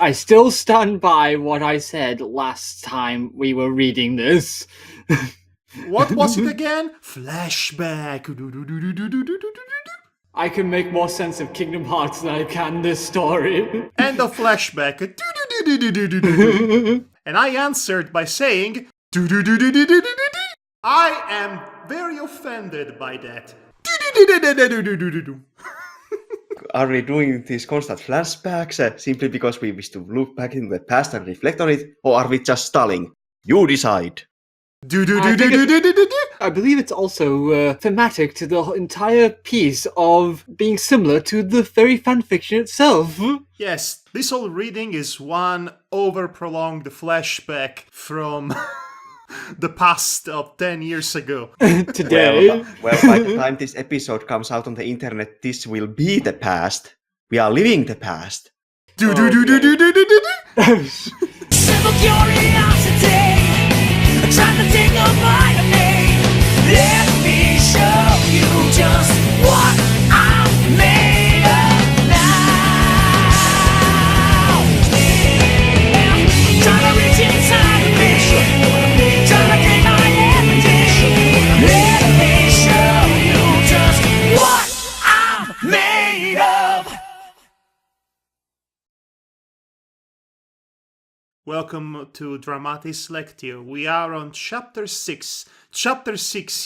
I still stand by what I said last time we were reading this. What was it again? Flashback. I can make more sense of Kingdom Hearts than I can this story. And a flashback. And I answered by saying, I am very offended by that. Are we doing these constant flashbacks simply because we wish to look back in the past and reflect on it, or are we just stalling? You decide. I believe it's also thematic to the entire piece of being similar to the very fanfiction itself. Yes, this whole reading is one over-prolonged flashback from the past of 10 years ago. Today. Well, by the time this episode comes out on the internet, this will be the past. We are living the past. Simple curiosity, trying to take a bite of me. Let me show you just what I'm made of now. Trying to reach inside of me, trying to gain my empathy. Let me show you just what I'm made of. Welcome to Dramatis Lectio. We are on chapter 6,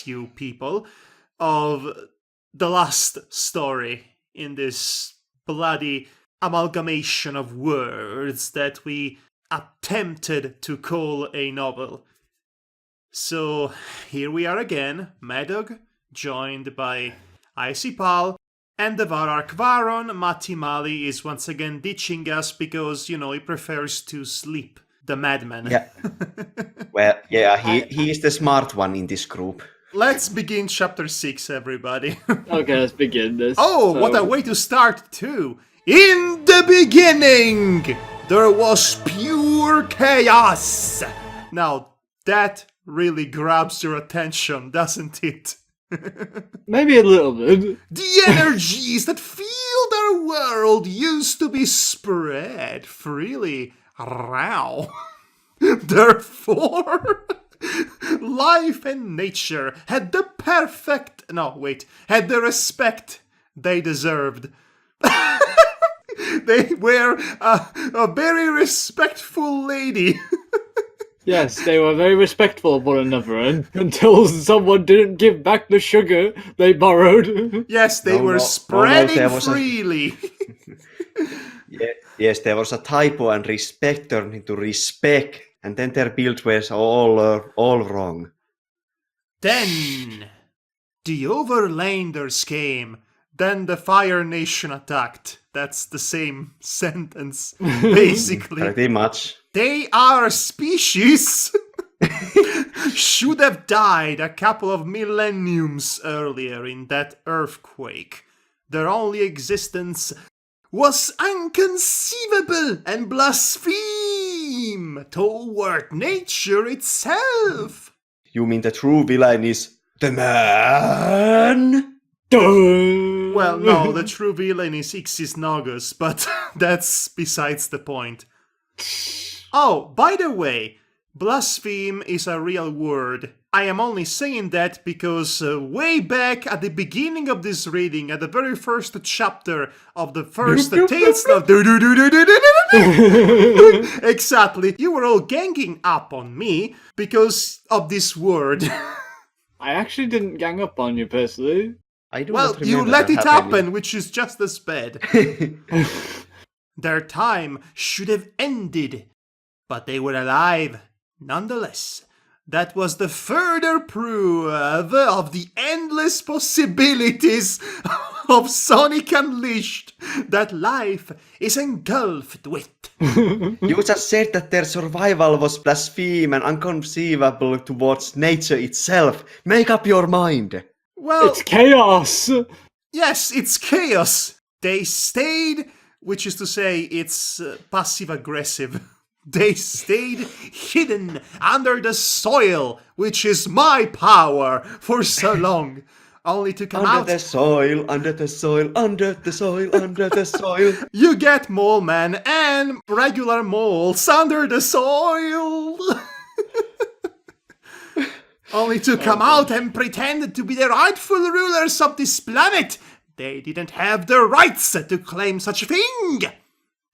you people, of the last story in this bloody amalgamation of words that we attempted to call a novel. So here we are again, Madhog, joined by Isipal, and the Varar Kvaron. Matimali is once again ditching us because, he prefers to sleep. The madman. Yeah. Well, yeah, he is the smart one in this group. Let's begin chapter 6, everybody. Okay, let's begin this. What a way to start, too. In the beginning, there was pure chaos. Now, that really grabs your attention, doesn't it? Maybe a little bit. The energies that filled our world used to be spread freely around. Therefore, life and nature had the respect they deserved. They were a very respectful lady. Yes, they were very respectful of one another until someone didn't give back the sugar they borrowed. Yes, they were spreading freely. Yes, there was a typo and respect turned into respect, and then their build was all wrong. Then the Overlanders came. Then the Fire Nation attacked. That's the same sentence, basically. Pretty much. They are a species should have died a couple of millenniums earlier in that earthquake. Their only existence was inconceivable and blaspheme toward nature itself. You mean the true villain is the man? Well, no, the true villain is Ixis Nagus, but that's besides the point. Oh, by the way, blaspheme is a real word. I am only saying that because way back at the beginning of this reading, at the very first chapter of the first Tales of... Exactly, you were all ganging up on me because of this word. I actually didn't gang up on you personally. Well, you let it happen, which is just as bad. Their time should have ended, but they were alive nonetheless. That was the further proof of the endless possibilities of Sonic Unleashed that life is engulfed with. You just said that their survival was blaspheme and inconceivable towards nature itself. Make up your mind. Well, it's chaos. Yes, it's chaos. They stayed, which is to say, it's passive-aggressive. They stayed hidden under the soil, which is my power, for so long. only to come Under out. the soil, under the soil, under the soil, under the soil. You get Mole Man and regular moles under the soil. Only to come out and pretend to be the rightful rulers of this planet. They didn't have the rights to claim such a thing.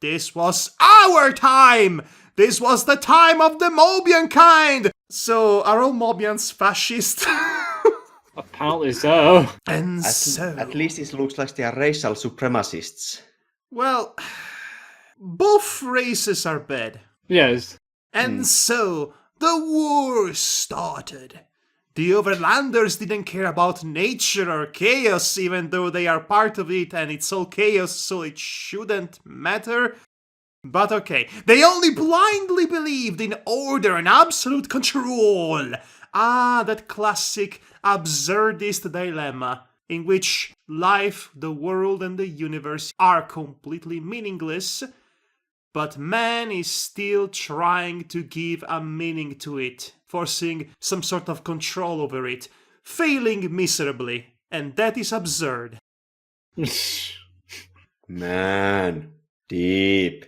This was our time. This was the time of the Mobian kind. So are all Mobians fascist? Apparently so. And At least it looks like they are racial supremacists. well, both races are bad. Yes. And so the war started. The Overlanders didn't care about nature or chaos, even though they are part of it and it's all chaos, so it shouldn't matter. But okay, they only blindly believed in order and absolute control. Ah, that classic absurdist dilemma, in which life, the world, and the universe are completely meaningless, but man is still trying to give a meaning to it, forcing some sort of control over it, failing miserably, and that is absurd. Man, deep.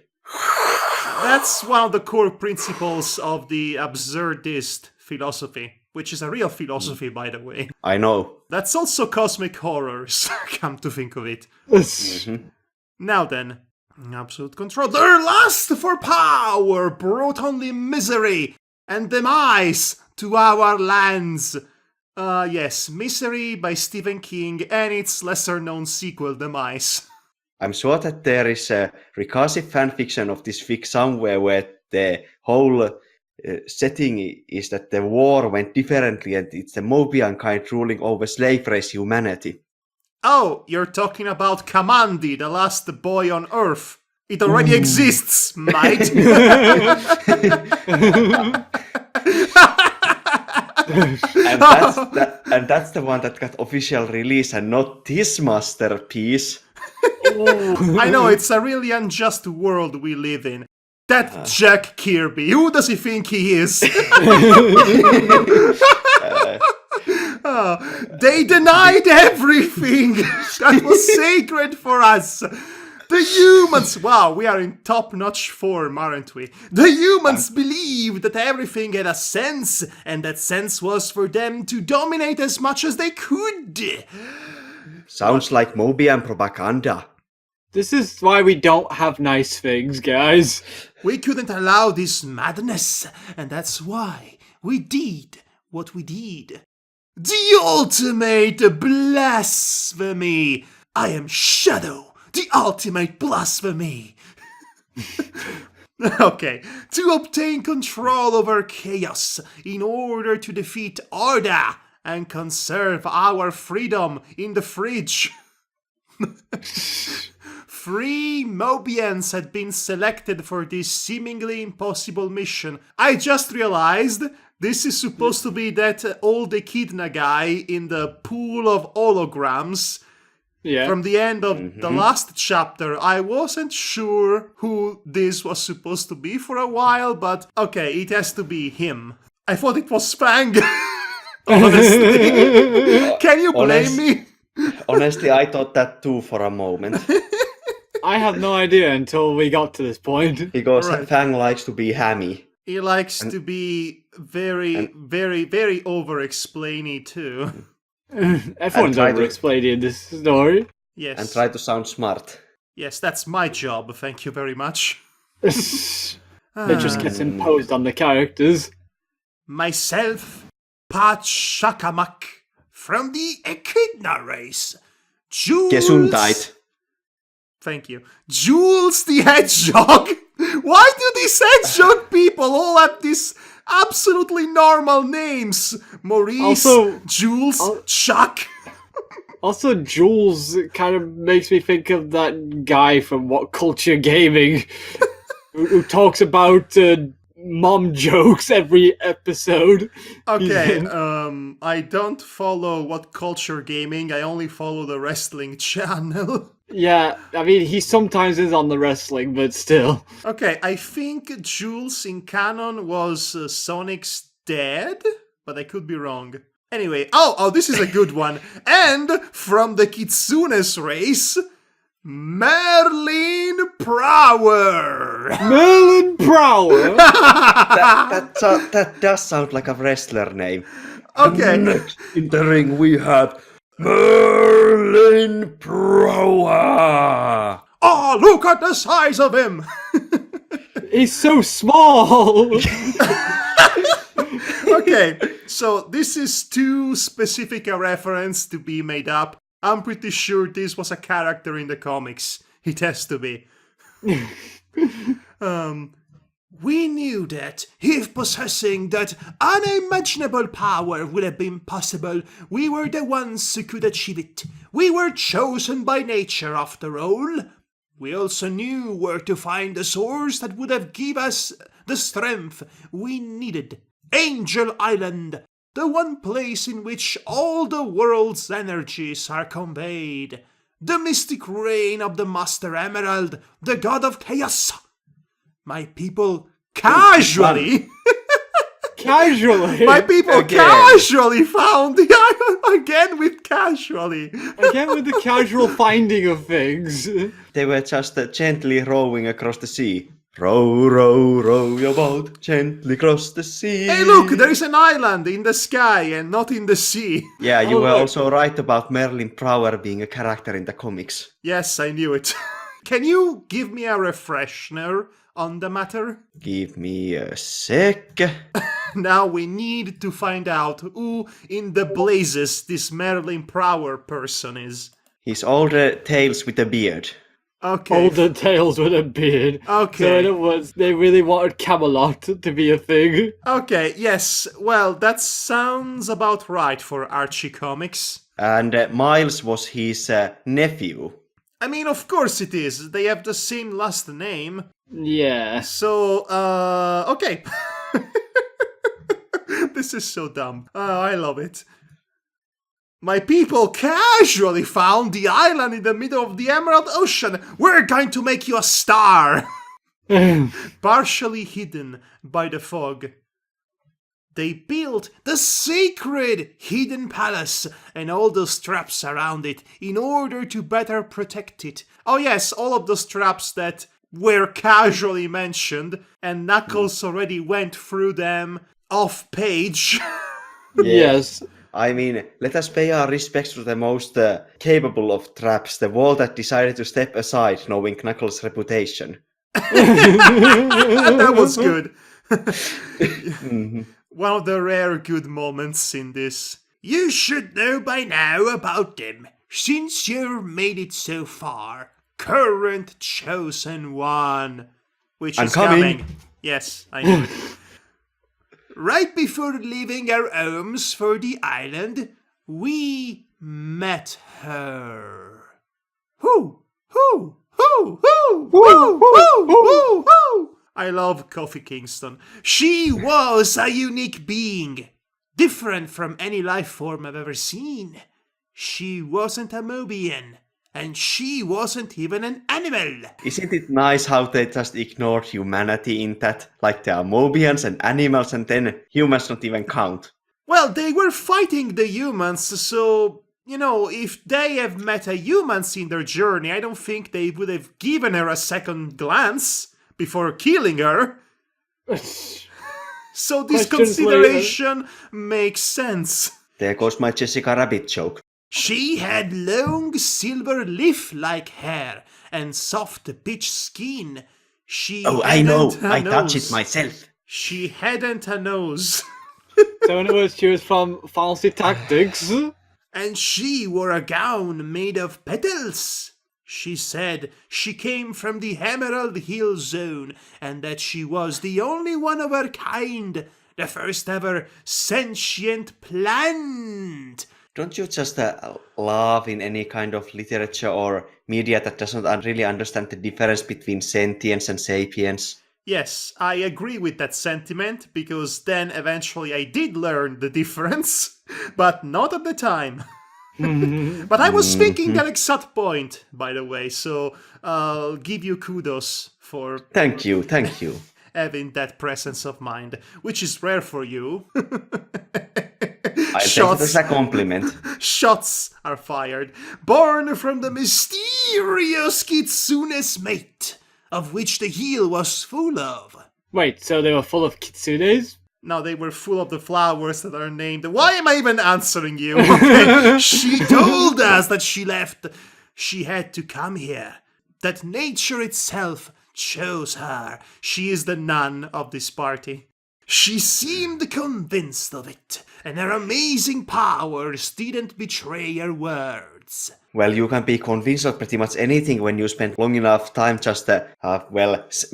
That's one of the core principles of the absurdist philosophy, which is a real philosophy, by the way. I know. That's also cosmic horrors, come to think of it. Now then, absolute control. Their lust for power brought only misery and demise to our lands. Yes, Misery by Stephen King and its lesser-known sequel, Demise. I'm sure that there is a recursive fanfiction of this fic somewhere where the whole setting is that the war went differently and it's the Mobian kind ruling over slave race humanity. Oh, you're talking about Kamandi, the last boy on Earth. It already exists, mate. And that's the one that got official release and not this masterpiece. I know, it's a really unjust world we live in. That Jack Kirby, who does he think he is? They denied everything that was sacred for us. The humans, wow, we are in top-notch form, aren't we? The humans believed that everything had a sense, and that sense was for them to dominate as much as they could. Sounds like Mobian propaganda. This is why we don't have nice things, guys. We couldn't allow this madness, and that's why we did what we did. The ultimate blasphemy! I am Shadow, the ultimate blasphemy! Okay, to obtain control over chaos in order to defeat Orda and conserve our freedom in the fridge. 3 Mobians had been selected for this seemingly impossible mission. I just realized this is supposed to be that old Echidna guy in the pool of holograms from the end of the last chapter. I wasn't sure who this was supposed to be for a while, but okay, it has to be him. I thought it was Spang. Honestly. Can you blame me? Honestly, I thought that too for a moment. I had no idea until we got to this point. Because Right. Fang likes to be hammy. He likes to be very, very over-explainy too. Everyone's try to- over-explaining this story. Yes. And try to sound smart. Yes, that's my job. Thank you very much. It just gets imposed on the characters. Myself, Pachakamak, from the Echidna race. Jules. Gesundheit. Thank you. Jules the Hedgehog. Why do these hedgehog people all have these absolutely normal names? Maurice, Also- Jules, Chuck. Also, Jules kind of makes me think of that guy from What Culture Gaming who talks about mom jokes every episode. Okay, I don't follow What Culture Gaming. I only follow the wrestling channel. Yeah, I mean, he sometimes is on the wrestling, but still. Okay, I think Jules in canon was Sonic's dad, but I could be wrong. Anyway, oh, this is a good one. And from the Kitsune's race, Merlin Prower. Merlin Prower. That does sound like a wrestler name. Okay. Next in the ring we have Merlin Prower. Oh, look at the size of him. He's so small. Okay, so this is too specific a reference to be made up. I'm pretty sure this was a character in the comics. It has to be. We knew that if possessing that unimaginable power would have been possible, we were the ones who could achieve it. We were chosen by nature, after all. We also knew where to find the source that would have given us the strength we needed. Angel Island, the one place in which all the world's energies are conveyed. The mystic reign of the Master Emerald, the god of chaos. My people casually... My people casually found the island again with casually. Again with the casual finding of things. They were just gently rowing across the sea. Row, row, row your boat gently across the sea. Hey, look, there is an island in the sky and not in the sea. Yeah, you Oh, were look. also right about Merlin Prower being a character in the comics. Yes, I knew it. Can you give me a refresher on the matter? Give me a sec. Now we need to find out who in the blazes this Merlin Prower person is. He's all the tails with a beard. Okay. All the tales with a beard. Okay. So in other words, they really wanted Camelot to be a thing. Okay, yes. Well, that sounds about right for Archie Comics. And Miles was his nephew. I mean, of course it is. They have the same last name. Yeah. So, okay. This is so dumb. I love it. My people casually found the island in the middle of the Emerald Ocean. We're going to make you a star. Partially hidden by the fog. They built the sacred hidden palace and all those traps around it in order to better protect it. Oh yes, all of those traps that were casually mentioned, and Knuckles already went through them off page. Yes. I mean, let us pay our respects to the most capable of traps, the wall that decided to step aside knowing Knuckles' reputation. That was good. Mhm. One of the rare good moments in this. You should know by now about them, since you've made it so far. Current chosen one. Which I'm is coming. Yes, I knew it. Right before leaving our homes for the island, we met her. Who? I love Kofi Kingston. She was a unique being, different from any life form I've ever seen. She wasn't a Mobian, and she wasn't even an animal. Isn't it nice how they just ignored humanity in that? Like there are Mobians and animals and then humans don't even count. Well, they were fighting the humans, so, you know, if they have met a humans in their journey, I don't think they would have given her a second glance before killing her. So this Questions consideration makes sense. There goes my Jessica Rabbit joke. She had long silver leaf-like hair and soft peach skin. Oh, I know. hadn't a I touch nose. it myself. She hadn't a nose. So in other words, she was from Fancy Tactics. And she wore a gown made of petals. She said she came from the Emerald Hill Zone and that she was the only one of her kind, the first ever sentient plant. Don't you just love in any kind of literature or media that doesn't really understand the difference between sentience and sapience? Yes, I agree with that sentiment, because then eventually I did learn the difference, but not at the time. But I was thinking that exact point, by the way, so I'll give you kudos for Thank you. having that presence of mind, which is rare for you. I take it as a compliment. Shots are fired. Born from the mysterious kitsune's mate, of which the heel was full of. Wait, so they were full of kitsunes? No, they were full of the flowers that are named. Why am I even answering you? Okay. She told us that she left. She had to come here. That nature itself chose her. She is the nun of this party. She seemed convinced of it, and her amazing powers didn't betray her words. Well, you can be convinced of pretty much anything when you spend long enough time just,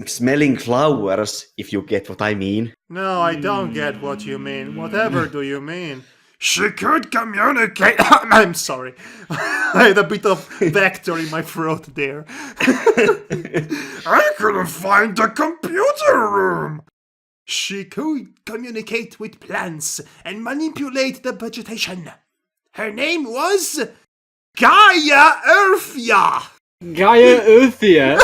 smelling flowers, if you get what I mean. No, I don't get what you mean. Whatever do you mean? She could communicate. I'm sorry. I had a bit of vector in my throat there. I couldn't find the computer room. She could communicate with plants and manipulate the vegetation. Her name was Gaia Earthia. Gaia Earthia?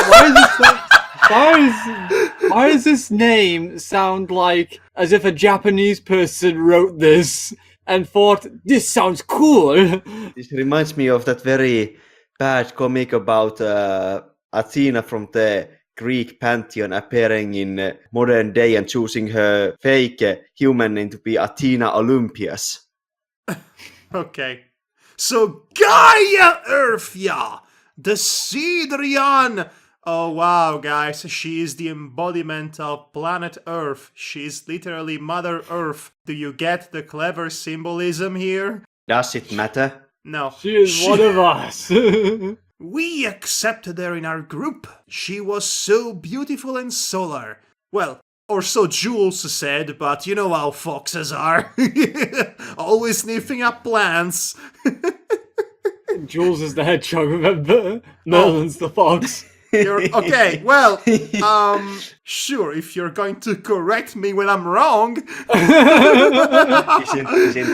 Why does this name sound like as if a Japanese person wrote this and thought, this sounds cool? This reminds me of that very bad comic about Athena from the Greek pantheon appearing in modern day and choosing her fake human name to be Athena Olympias. Okay. So Gaia Earthia, the Sidrian. Oh wow, guys, she is the embodiment of planet Earth. She's literally Mother Earth. Do you get the clever symbolism here? Does it matter? No. She is one of us. We accepted her in our group. She was so beautiful and solar. Well, or so Jules said, but you know how foxes are. Always sniffing up plants. Jules is the hedgehog, remember? Merlin's the fox. Okay, well, sure, if you're going to correct me when I'm wrong. Isn't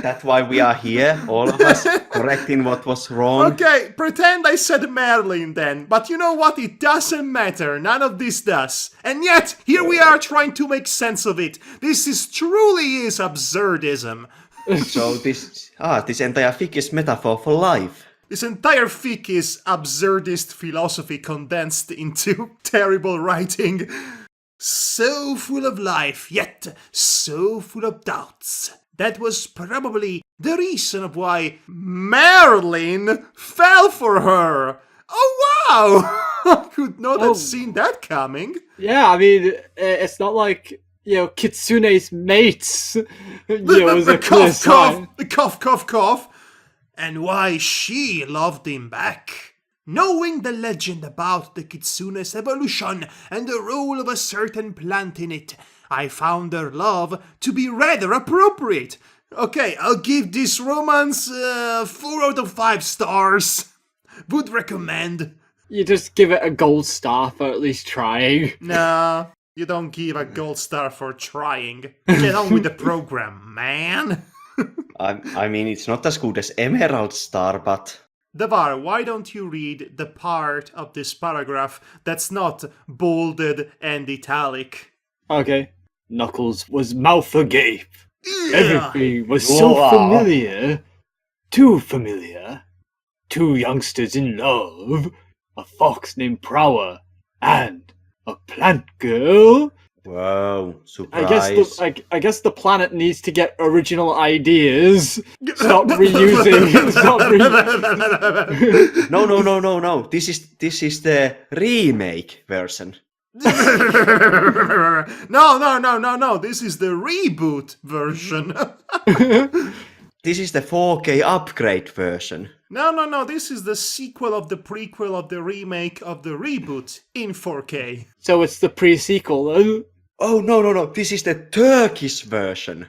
that why we are here, all of us, correcting what was wrong? Okay, pretend I said Merlin then, but you know what? It doesn't matter. None of this does. And yet, here we are trying to make sense of it. This is truly is absurdism. So this entire fic is metaphor for life. This entire fic is absurdist philosophy condensed into terrible writing. So full of life, yet so full of doubts. That was probably the reason of why Merlin fell for her. Oh wow! I could not have seen that coming. Yeah, I mean, it's not like, Kitsune's mates. Was a clear sign. The cough. And why she loved him back. Knowing the legend about the kitsune's evolution and the role of a certain plant in it, I found her love to be rather appropriate. Okay, I'll give this romance 4 out of 5 stars. Would recommend. You just give it a gold star for at least trying. Nah, you don't give a gold star for trying. Get on with the program, man. I mean, it's not as good as Emerald Star, but... Devar, why don't you read the part of this paragraph that's not bolded and italic? Okay. Knuckles was mouth agape. Yeah. Everything was so familiar. Too familiar. 2 youngsters in love. A fox named Prower. And a plant girl. Wow, surprise. I guess the planet needs to get original ideas. Stop reusing. No. This is the remake version. No. This is the reboot version. This is the 4K upgrade version. No. This is the sequel of the prequel of the remake of the reboot in 4K. So it's the pre-sequel, then? Oh, no. This is the Turkish version.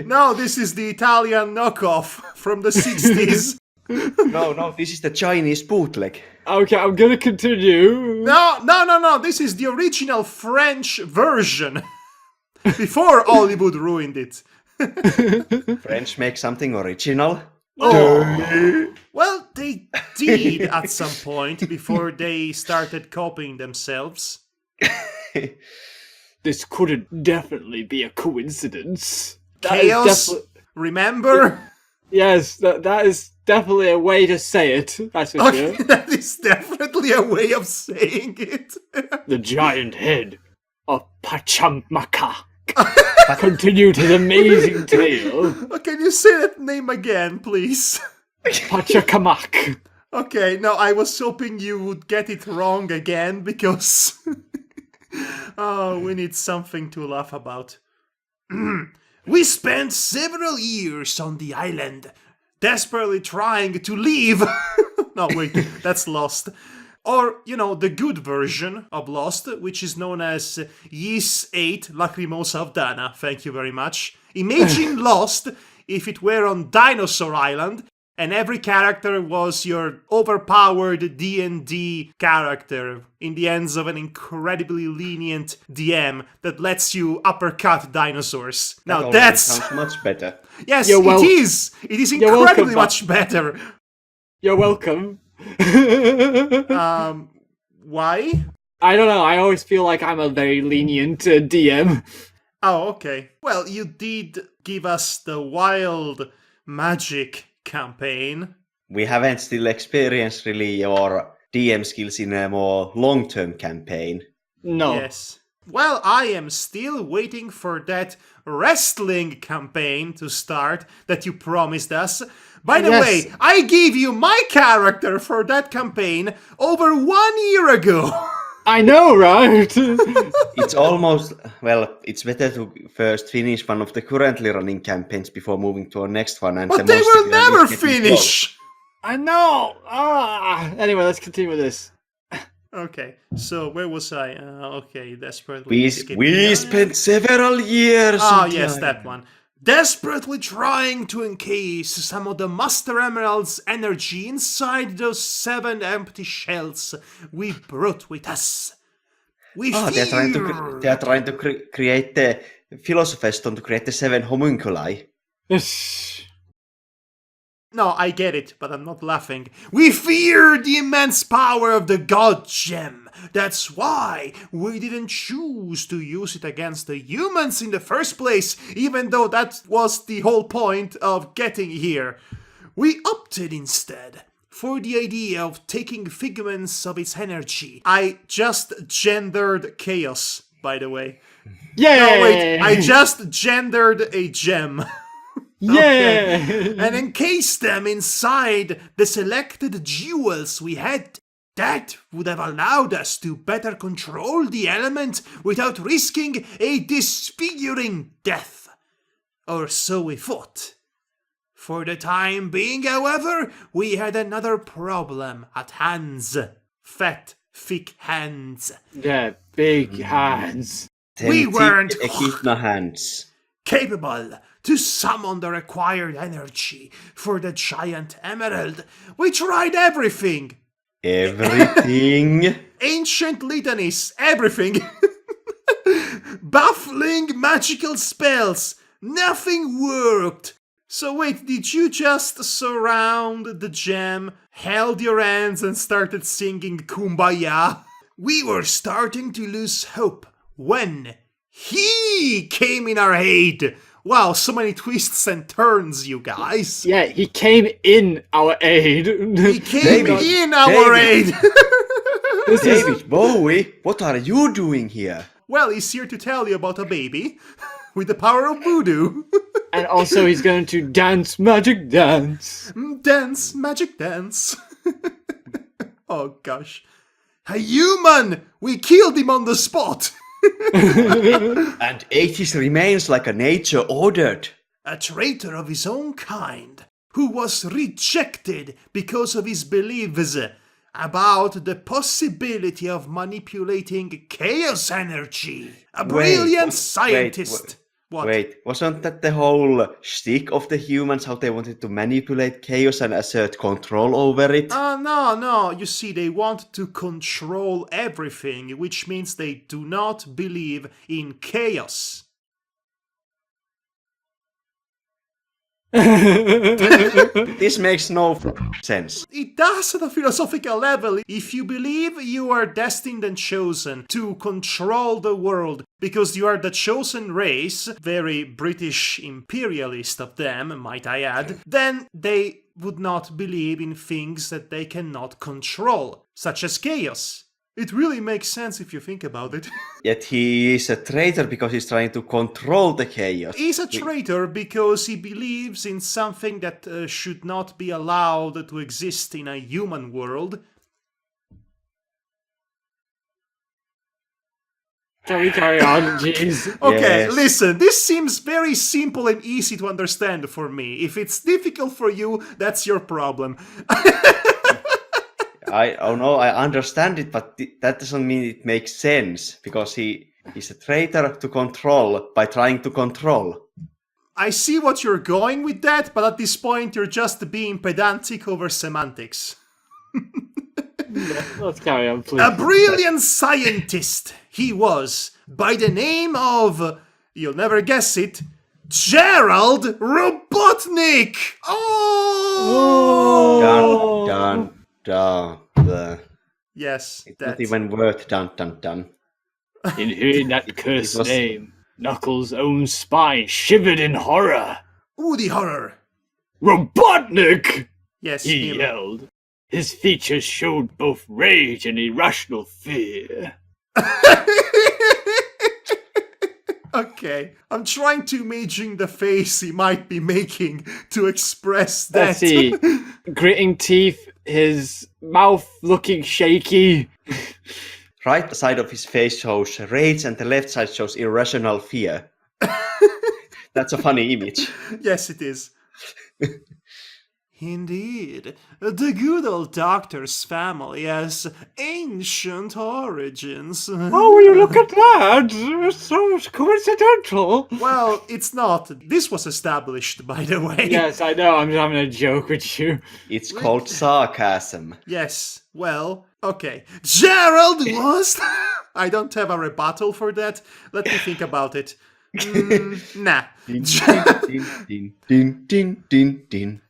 No, this is the Italian knockoff from the 60s. No, this is the Chinese bootleg. Okay, I'm gonna continue. No. This is the original French version. Before Hollywood ruined it. French make something original. Oh. Well, they did at some point before they started copying themselves. this couldn't definitely be a coincidence. That is Chaos, remember? Yes, that is definitely a way to say it, that's for Okay, sure. that is definitely a way of saying it. The giant head of Pachamama continued his amazing tale. Can you say that name again, please? Pachacamac. Okay, no, I was hoping you would get it wrong again because oh, we need something to laugh about. We spent several years on the island, desperately trying to leave. No, wait, that's Lost. Or, the good version of Lost, which is known as Ys 8 Lacrimosa of Dana. Thank you very much. Imagine Lost if it were on Dinosaur Island, and every character was your overpowered D&D character in the hands of an incredibly lenient DM that lets you uppercut dinosaurs. Now That sounds much better. Yes, You're it is! It is You're welcome, incredibly much better! You're welcome. Why? I don't know, I always feel like I'm a very lenient DM. Oh, okay. Well, you did give us the Wild Magic campaign. We haven't still experienced really your DM skills in a more long-term campaign. No. Yes. Well, I am still waiting for that wrestling campaign to start that you promised us. By the Yes. way, I gave you my character for that campaign over 1 year ago. I know, right? It's almost, well, it's better to first finish one of the currently running campaigns before moving to our next one. And But the they most will of them never is getting finish. I know. Anyway, let's continue with this. Okay, so where was I? Okay, desperately. We skipping. spent several years. Ah, on the yes, island. that one. Desperately trying to encase some of the Master Emerald's energy inside those 7 empty shells we brought with us. We They are trying to create the Philosopher's Stone to create the 7 homunculi. No, I get it, but I'm not laughing. We fear the immense power of the God Gem. That's why we didn't choose to use it against the humans in the first place, even though that was the whole point of getting here. We opted instead for the idea of taking figments of its energy. I just gendered chaos, by the way. Yay! No, wait, I just gendered a gem. Yay! And encase them inside the selected jewels we had. That would have allowed us to better control the element without risking a disfiguring death. Or so we thought. For the time being, however, we had another problem at hands. Fat, thick hands. Yeah, big hands. We weren't Echidna hands. capable to summon the required energy for the giant emerald. We tried everything. Everything. Ancient litanies, everything. Baffling magical spells. Nothing worked. So wait, did you just surround the gem, held your hands and started singing Kumbaya? We were starting to lose hope when he came in our aid. Wow, so many twists and turns, you guys. Yeah, he came in our aid. He came David, in our aid. David Bowie, what are you doing here? Well, he's here to tell you about a baby with the power of voodoo. And also he's going to dance magic dance. Dance, magic dance. Oh gosh. A human! We killed him on the spot! And ate his remains like a nature ordered. A traitor of his own kind, who was rejected because of his beliefs about the possibility of manipulating chaos energy. A brilliant scientist. What? Wait, wasn't that the whole shtick of the humans, how they wanted to manipulate chaos and assert control over it? No. You see, they want to control everything, which means they do not believe in chaos. This makes no sense. It does at a philosophical level. If you believe you are destined and chosen to control the world because you are the chosen race, very British imperialist of them, might I add, then they would not believe in things that they cannot control, such as chaos. It really makes sense if you think about it. Yet he is a traitor because he's trying to control the chaos. He's a traitor because he believes in something that should not be allowed to exist in a human world. Shall we carry on? Jeez. Okay, Yes. listen, this seems very simple and easy to understand for me. If it's difficult for you, that's your problem. I understand it, but that doesn't mean it makes sense, because he is a traitor to control by trying to control. I see what you're going with that, but at this point you're just being pedantic over semantics. Let's carry on, please. A brilliant scientist he was, by the name of, you'll never guess it, Gerald Robotnik! Oh! Dun. Yes, It's that. not even worth dun. In hearing that cursed It was- name, Knuckles' own spine shivered in horror. Ooh, the horror. Robotnik! Yes, He him. yelled. His features showed both rage and irrational fear. Okay, I'm trying to imagine the face he might be making to express that. Let's see. Gritting teeth, his mouth looking shaky. Right side of his face shows rage and the left side shows irrational fear. That's a funny image. Yes, it is. Indeed, the good old doctor's family has ancient origins. Oh, will you look at that? It's so coincidental. Well, it's not. This was established, by the way. Yes, I know. I'm having a joke with you. It's called sarcasm. Yes, well, okay. Gerald was... I don't have a rebuttal for that. Let me think about it. Nah. Din.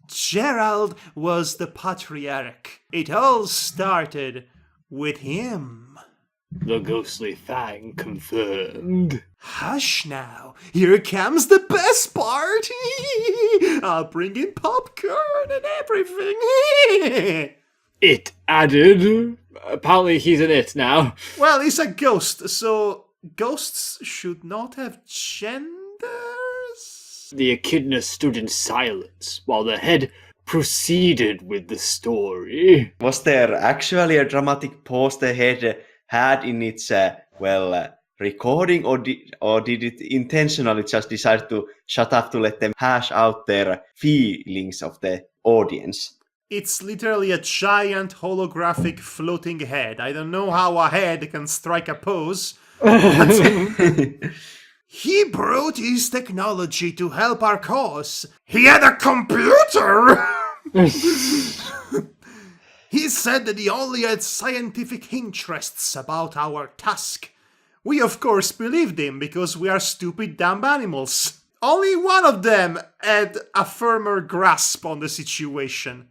Gerald was the patriarch. It all started with him. The ghostly Fang confirmed. Hush now. Here comes the best part. I'll bring in popcorn and everything. It added. Apparently he's an it now. Well, he's a ghost, so ghosts should not have genders? The echidna stood in silence while the head proceeded with the story. Was there actually a dramatic pause the head had in its, recording, or did it intentionally just decide to shut up to let them hash out their feelings of the audience? It's literally a giant holographic floating head. I don't know how a head can strike a pose. He brought his technology to help our cause. He had a computer! He said that he only had scientific interests about our task. We of course believed him because we are stupid dumb animals. Only one of them had a firmer grasp on the situation.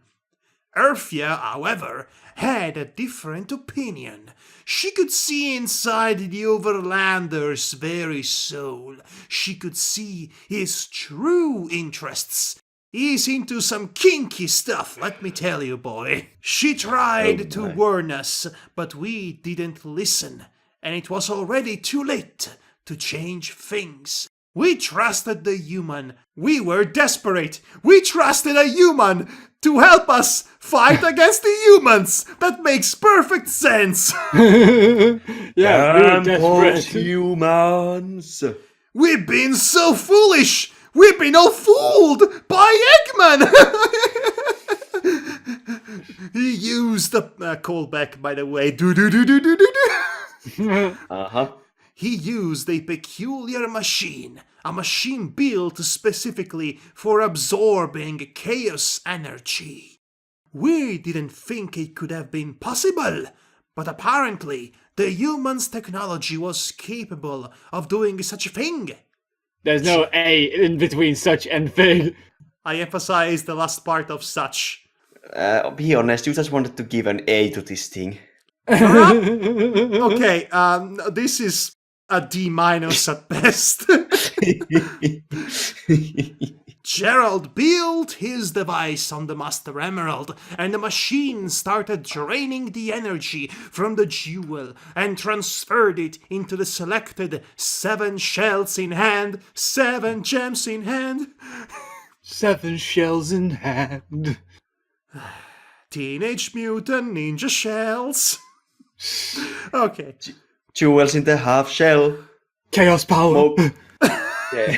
Earthia, however, had a different opinion. She could see inside the Overlander's very soul. She could see his true interests. He's into some kinky stuff, let me tell you, boy. She tried to warn us, but we didn't listen, and it was already too late to change things. We trusted the human. We were desperate. We trusted a human to help us fight against the humans. That makes perfect sense. Yeah, we were Damn desperate. humans! We've been so foolish. We've been all fooled by Eggman. He used the callback, by the way. Uh-huh. He used a peculiar machine, a machine built specifically for absorbing chaos energy. We didn't think it could have been possible, but apparently the human's technology was capable of doing such a thing. There's no A in between such and thing. I emphasize the last part of such. Be honest, you just wanted to give an A to this thing. Okay, this is a D- at best. Gerald built his device on the Master Emerald, and the machine started draining the energy from the jewel and transferred it into the selected 7 shells in hand, 7 gems in hand. 7 shells in hand. Teenage Mutant Ninja Shells. Okay. Jewels in the half shell. Chaos power. Yeah.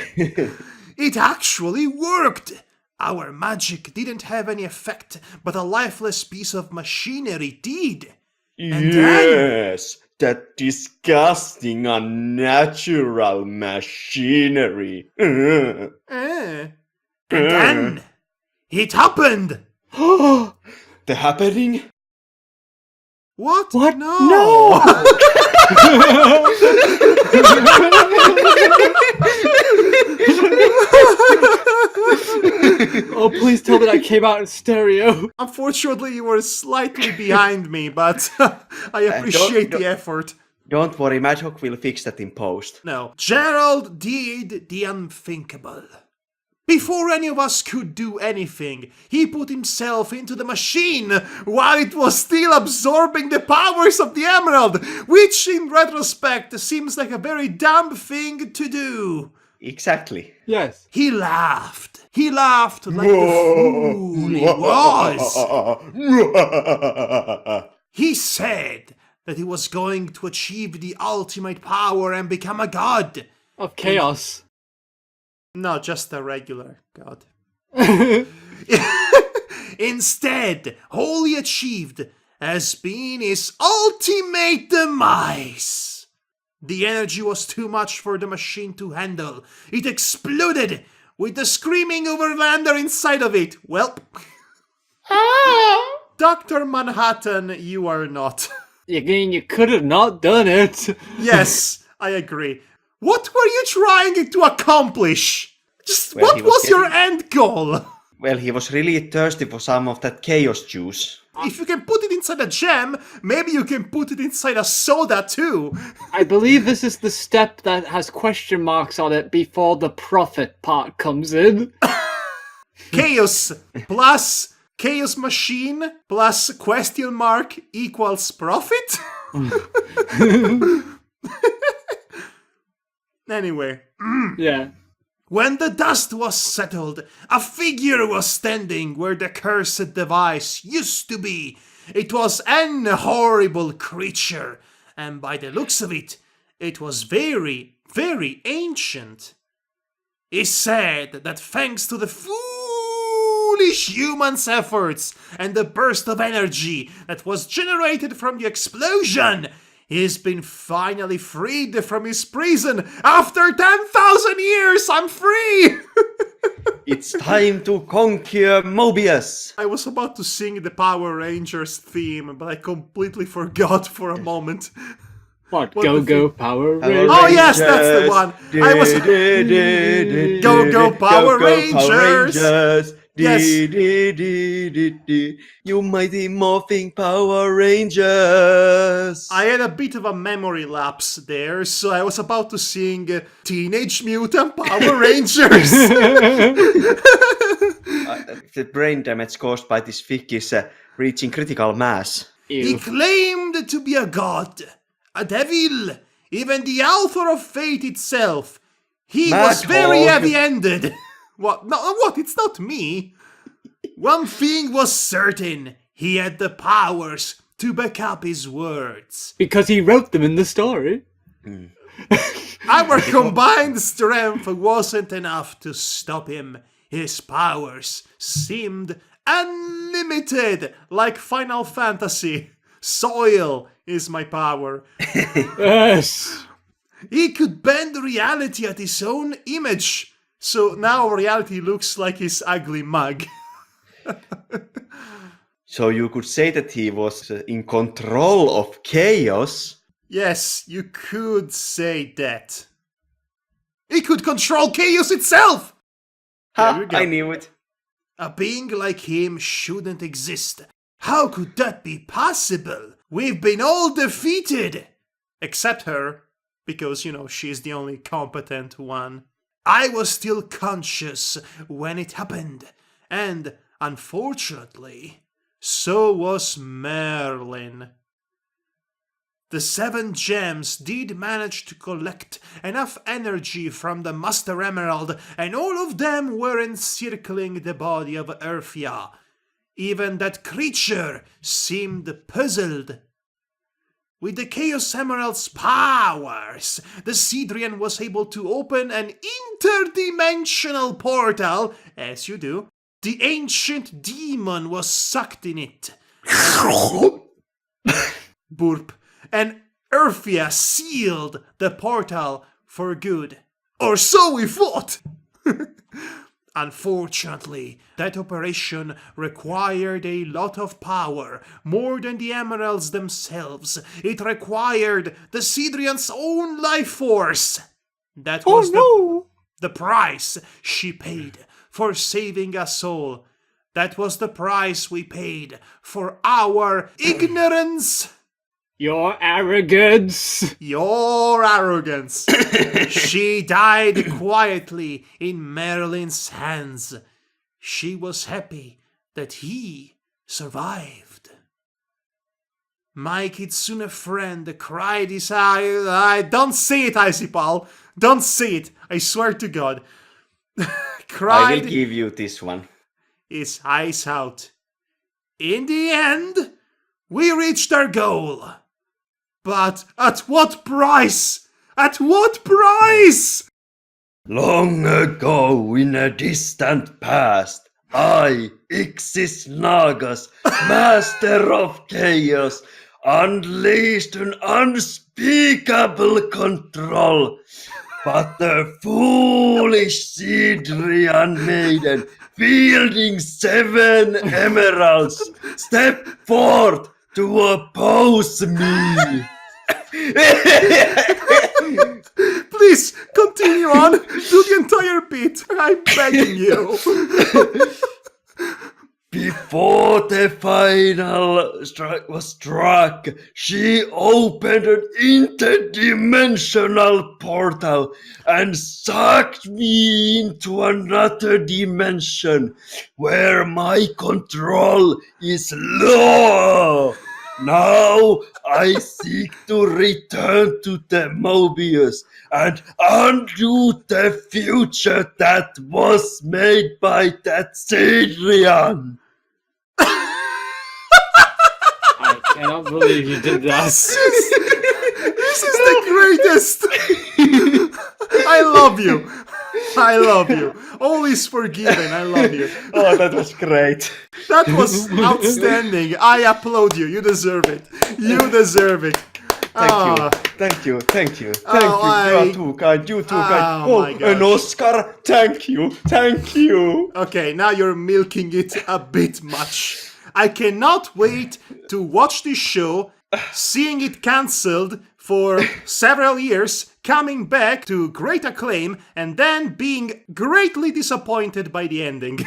It actually worked! Our magic didn't have any effect, but a lifeless piece of machinery did. And Yes, that disgusting, unnatural machinery. And then it happened! The happening? What? What? No! Oh, please tell me that came out in stereo. Unfortunately, you were slightly behind me, but I appreciate the effort. Don't worry, Madhog will fix that in post. No. Gerald did the unthinkable. Before any of us could do anything, he put himself into the machine while it was still absorbing the powers of the Emerald, which in retrospect seems like a very dumb thing to do. Exactly. Yes. He laughed. He laughed like the fool he was. He said that he was going to achieve the ultimate power and become a god. Of chaos. No, just a regular god. Instead, all he achieved has been his ultimate demise. The energy was too much for the machine to handle. It exploded with the screaming Overlander inside of it. Well, Dr. Manhattan, you are not. You mean you could have not done it? Yes, I agree. What were you trying to accomplish? Just Well, what he was was your end goal? Well, he was really thirsty for some of that chaos juice. If you can put it inside a gem, maybe you can put it inside a soda too. I believe this is the step that has question marks on it before the profit part comes in. Chaos plus chaos machine plus question mark equals profit? Anyway. Yeah. When the dust was settled, a figure was standing where the cursed device used to be. It was an horrible creature, and by the looks of it, it was very, very ancient. It said that thanks to the foolish humans' efforts and the burst of energy that was generated from the explosion, he's been finally freed from his prison. After 10,000 years, I'm free! It's time to conquer Mobius! I was about to sing the Power Rangers theme, but I completely forgot for a moment. What, What Go the Go Power Rangers? Oh yes, that's the one! I was... Go Go Power Rangers! Yes. You mighty morphing Power Rangers! I had a bit of a memory lapse there, so I was about to sing Teenage Mutant Power Rangers! The brain damage caused by this fic is reaching critical mass. He claimed to be a god, a devil, even the author of fate itself. He was very Madhog. heavy-handed. What? No, what? It's not me. One thing was certain. He had the powers to back up his words. Because he wrote them in the story. Our combined strength wasn't enough to stop him. His powers seemed unlimited, like Final Fantasy. Soil is my power. Yes. He could bend reality at his own image. So now reality looks like his ugly mug. So you could say that he was in control of chaos. Yes, you could say that. He could control chaos itself! There Ha! you go. I knew it. A being like him shouldn't exist. How could that be possible? We've been all defeated! Except her, because, she's the only competent one. I was still conscious when it happened, and unfortunately, so was Merlin. The 7 gems did manage to collect enough energy from the Master Emerald, and all of them were encircling the body of Urfia. Even that creature seemed puzzled. With the Chaos Emerald's powers, the Sidrian was able to open an interdimensional portal, as you do. The ancient demon was sucked in it. Burp. And Urfia sealed the portal for good. Or so we thought! Unfortunately, that operation required a lot of power, more than the emeralds themselves. It required the Sidrian's own life force. That was the price she paid for saving us all. That was the price we paid for our ignorance. Your arrogance! Your arrogance. She died quietly in Merlin's hands. She was happy that he survived. My Kitsune friend cried his eye. Don't say it, Icipal. Don't say it. I swear to God. I will give you this one. His eyes out. In the end, we reached our goal. But at what price? At what price? Long ago, in a distant past, I, Ixis Nagas, master of chaos, unleashed an unspeakable control. But the foolish Sidrian maiden, wielding 7 emeralds, stepped forth to oppose me. Please continue on. Do the entire bit. I'm begging you. Before the final strike was struck, she opened an interdimensional portal and sucked me into another dimension where my control is low. Now I seek to return to the Mobius and undo the future that was made by that Sidrian. I cannot believe you did that. This is the greatest. I love you. I love you. All is forgiven. I love you. Oh, that was great. That was outstanding. I applaud you. You deserve it. You deserve it. Thank you. You are too kind. You too kind. Oh my An gosh. Oscar. Thank you. Okay, now you're milking it a bit much. I cannot wait to watch this show, seeing it cancelled for several years, coming back to great acclaim, and then being greatly disappointed by the ending.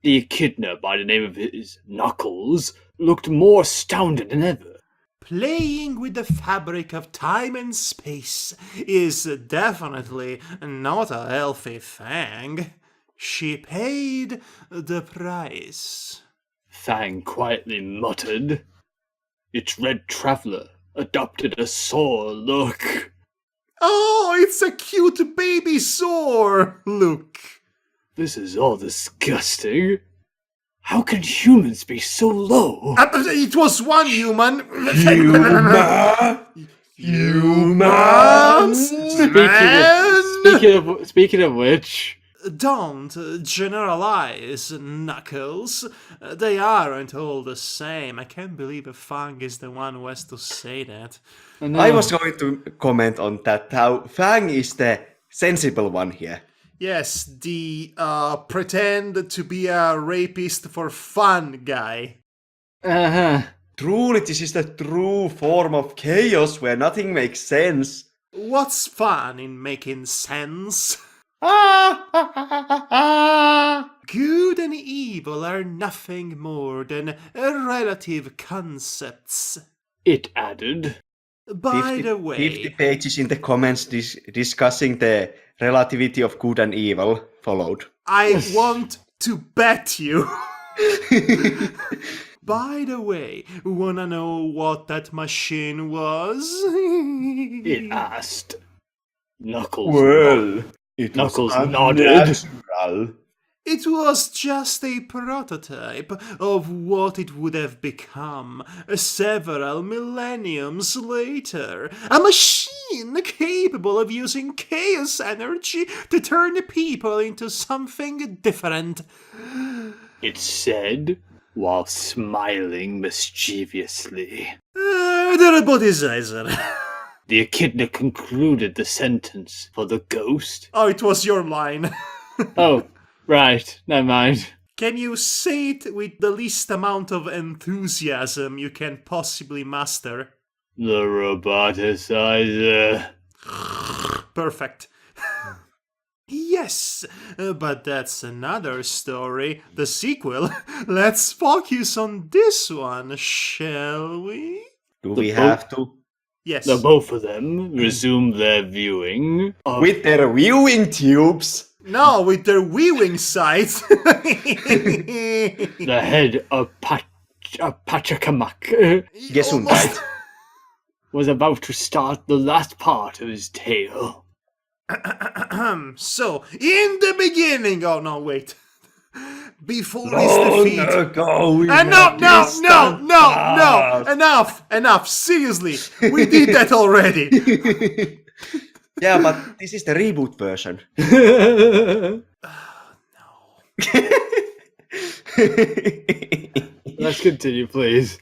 The echidna by the name of his Knuckles looked more astounded than ever. Playing with the fabric of time and space is definitely not a healthy thing. She paid the price. Fang quietly muttered. Its red traveler adopted a sore look. Oh, it's a cute baby sore look. This is all disgusting. How can humans be so low? It was one human. Humans. Speaking of which, Don't generalize, Knuckles. They aren't all the same. I can't believe Fang is the one who has to say that. I was going to comment on that, how Fang is the sensible one here. Yes, the pretend to be a rapist for fun guy. Uh-huh. Truly, this is the true form of chaos where nothing makes sense. What's fun in making sense? Good and evil are nothing more than relative concepts. It added. By 50, the 50 way, pages in the comments discussing the relativity of good and evil followed. I want to bet you. By the way, wanna know what that machine was? It asked. Knuckles. It Knuckles was nodded. unnatural. It was just a prototype of what it would have become several millenniums later. A machine capable of using chaos energy to turn people into something different. It said, while smiling mischievously. The robotizer. The echidna concluded the sentence for the ghost. Oh, it was your line. Oh, right, never mind. Can you say it with the least amount of enthusiasm you can possibly muster? The roboticizer. Perfect. Yes, but that's another story. The sequel. Let's focus on this one, shall we? Do we have to? Yes. The both of them resumed their viewing of With their viewing tubes. No, with their weaving sites. the head of Pachacamac Gesundheit. was about to start the last part of his tale. So, in the beginning. Oh, no, wait. Before his defeat. No, Enough. Seriously, we did that already. Yeah, but this is the reboot version. Let's continue, please.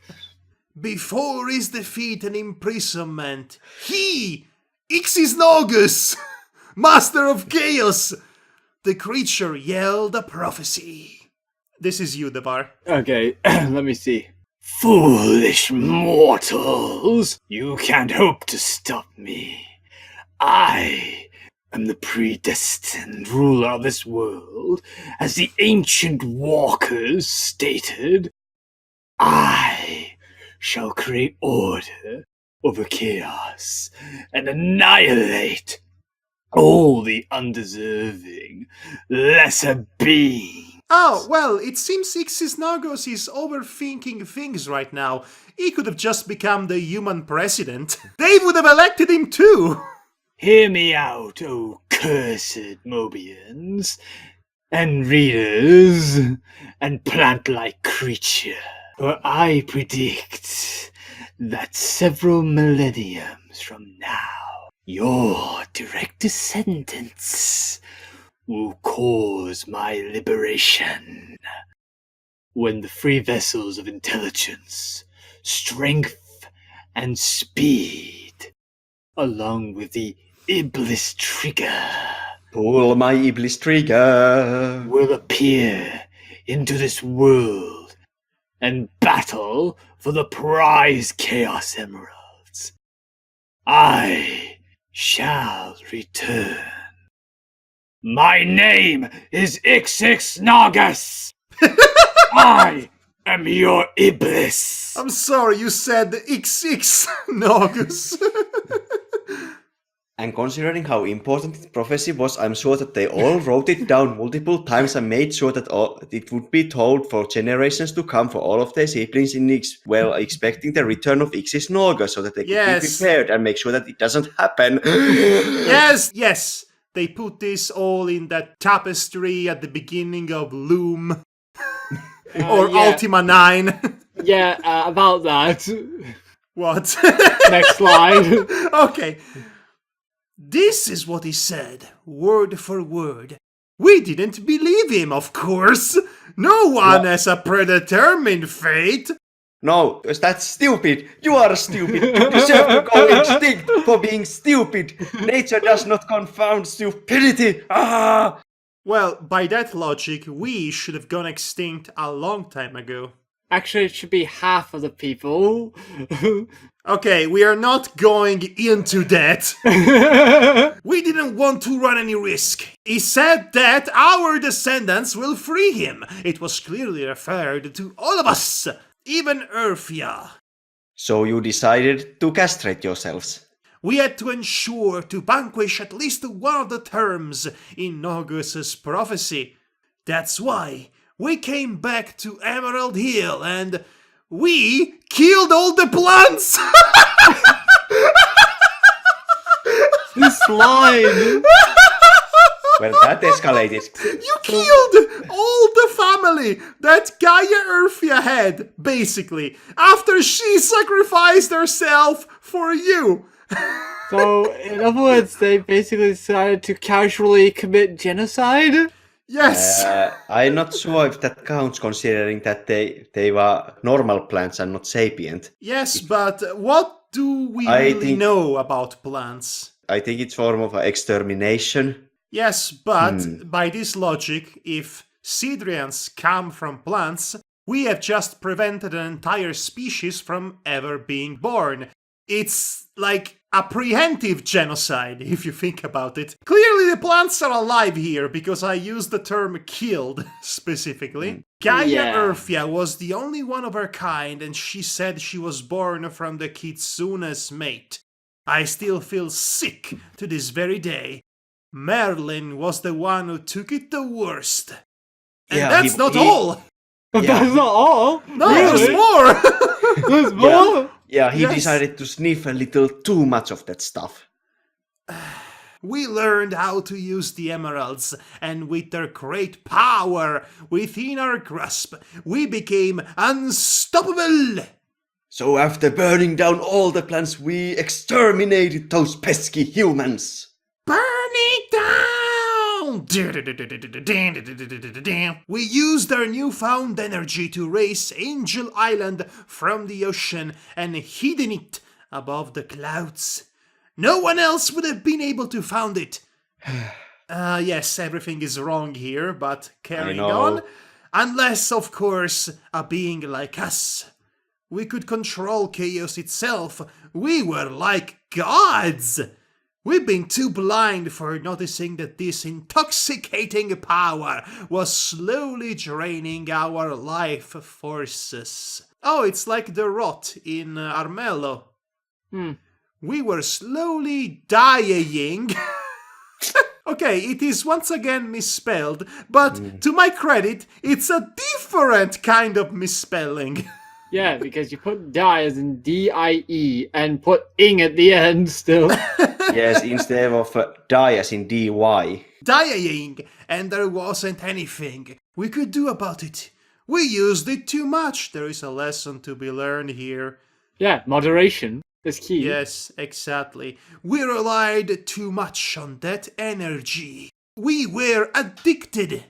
Before his defeat and imprisonment, he, Ixisnogus, master of chaos, the creature yelled a prophecy. This is you, Devar. Okay, let me see. Foolish mortals! You can't hope to stop me. I am the predestined ruler of this world. As the ancient walkers stated, I shall create order over chaos and annihilate all the undeserving lesser beings. Oh, well, it seems Ixisnogus is overthinking things right now. He could have just become the human president. They would have elected him too! Hear me out, O cursed Mobians, and readers, and plant-like creature. For I predict that several millenniums from now, your direct descendants will cause my liberation. When the free vessels of intelligence, strength, and speed, along with the Iblis trigger, Pull my Iblis trigger. will appear into this world and battle for the prize Chaos Emeralds, I shall return. My name is Ixixnagus. I am your Iblis. I'm sorry, you said Ixisnogus. And considering how important this prophecy was, I'm sure that they all wrote it down multiple times and made sure that it would be told for generations to come for all of their siblings expecting the return of Ixisnoga so that they could be prepared and make sure that it doesn't happen. Yes. They put this all in that tapestry at the beginning of Loom. Or yeah. Ultima 9. Yeah, about that. What? Next slide. Okay. This is what he said, word for word. We didn't believe him, of course. No one has a predetermined fate. No, that's stupid. You are stupid. You deserve to go extinct for being stupid. Nature does not confound stupidity. Well, by that logic, we should have gone extinct a long time ago. Actually, it should be half of the people. Okay, we are not going into that. We didn't want to run any risk. He said that our descendants will free him. It was clearly referred to all of us, even Earthia. So you decided to castrate yourselves. We had to ensure to vanquish at least one of the terms in Nogus's prophecy. That's why we came back to Emerald Hill and we killed all the plants! This line! Well, that escalated. You killed all the family that Gaia Earthia had, basically, after she sacrificed herself for you. So, in other words, they basically decided to casually commit genocide? Yes. I'm not sure if that counts, considering that they were normal plants and not sapient. Yes, but what do we I really think- know about plants? I think it's form of extermination. Yes, but by this logic, if Sidrians come from plants, we have just prevented an entire species from ever being born. It's like a preemptive genocide, if you think about it. Clearly the plants are alive here, because I used the term killed, specifically. Gaia Yeah. Earthia was the only one of her kind, and she said she was born from the kitsune's mate. I still feel sick to this very day. Merlin was the one who took it the worst. And Yeah, that's he- not he- all! But Yeah. that's not all! No, Really? there's more! There's more! Yeah, he Yes. decided to sniff a little too much of that stuff. We learned how to use the emeralds, and with their great power within our grasp, we became unstoppable! So after burning down all the plants, we exterminated those pesky humans. Burn it down! We used our newfound energy to raise Angel Island from the ocean and hidden it above the clouds. No one else would have been able to found it. Yes, everything is wrong here, but carrying know. on. Unless, of course, a being like us. We could control chaos itself. We were like gods. We've been too blind for noticing that this intoxicating power was slowly draining our life forces. Oh, it's like the rot in Armello. We were slowly dying. Okay, it is once again misspelled, but to my credit, it's a different kind of misspelling. Yeah, because you put die as in D-I-E and put ing at the end still. Yes, instead of die as in DY. Dying, and there wasn't anything we could do about it. We used it too much. There is a lesson to be learned here. Yeah, moderation is key. Yes, exactly. We relied too much on that energy. We were addicted,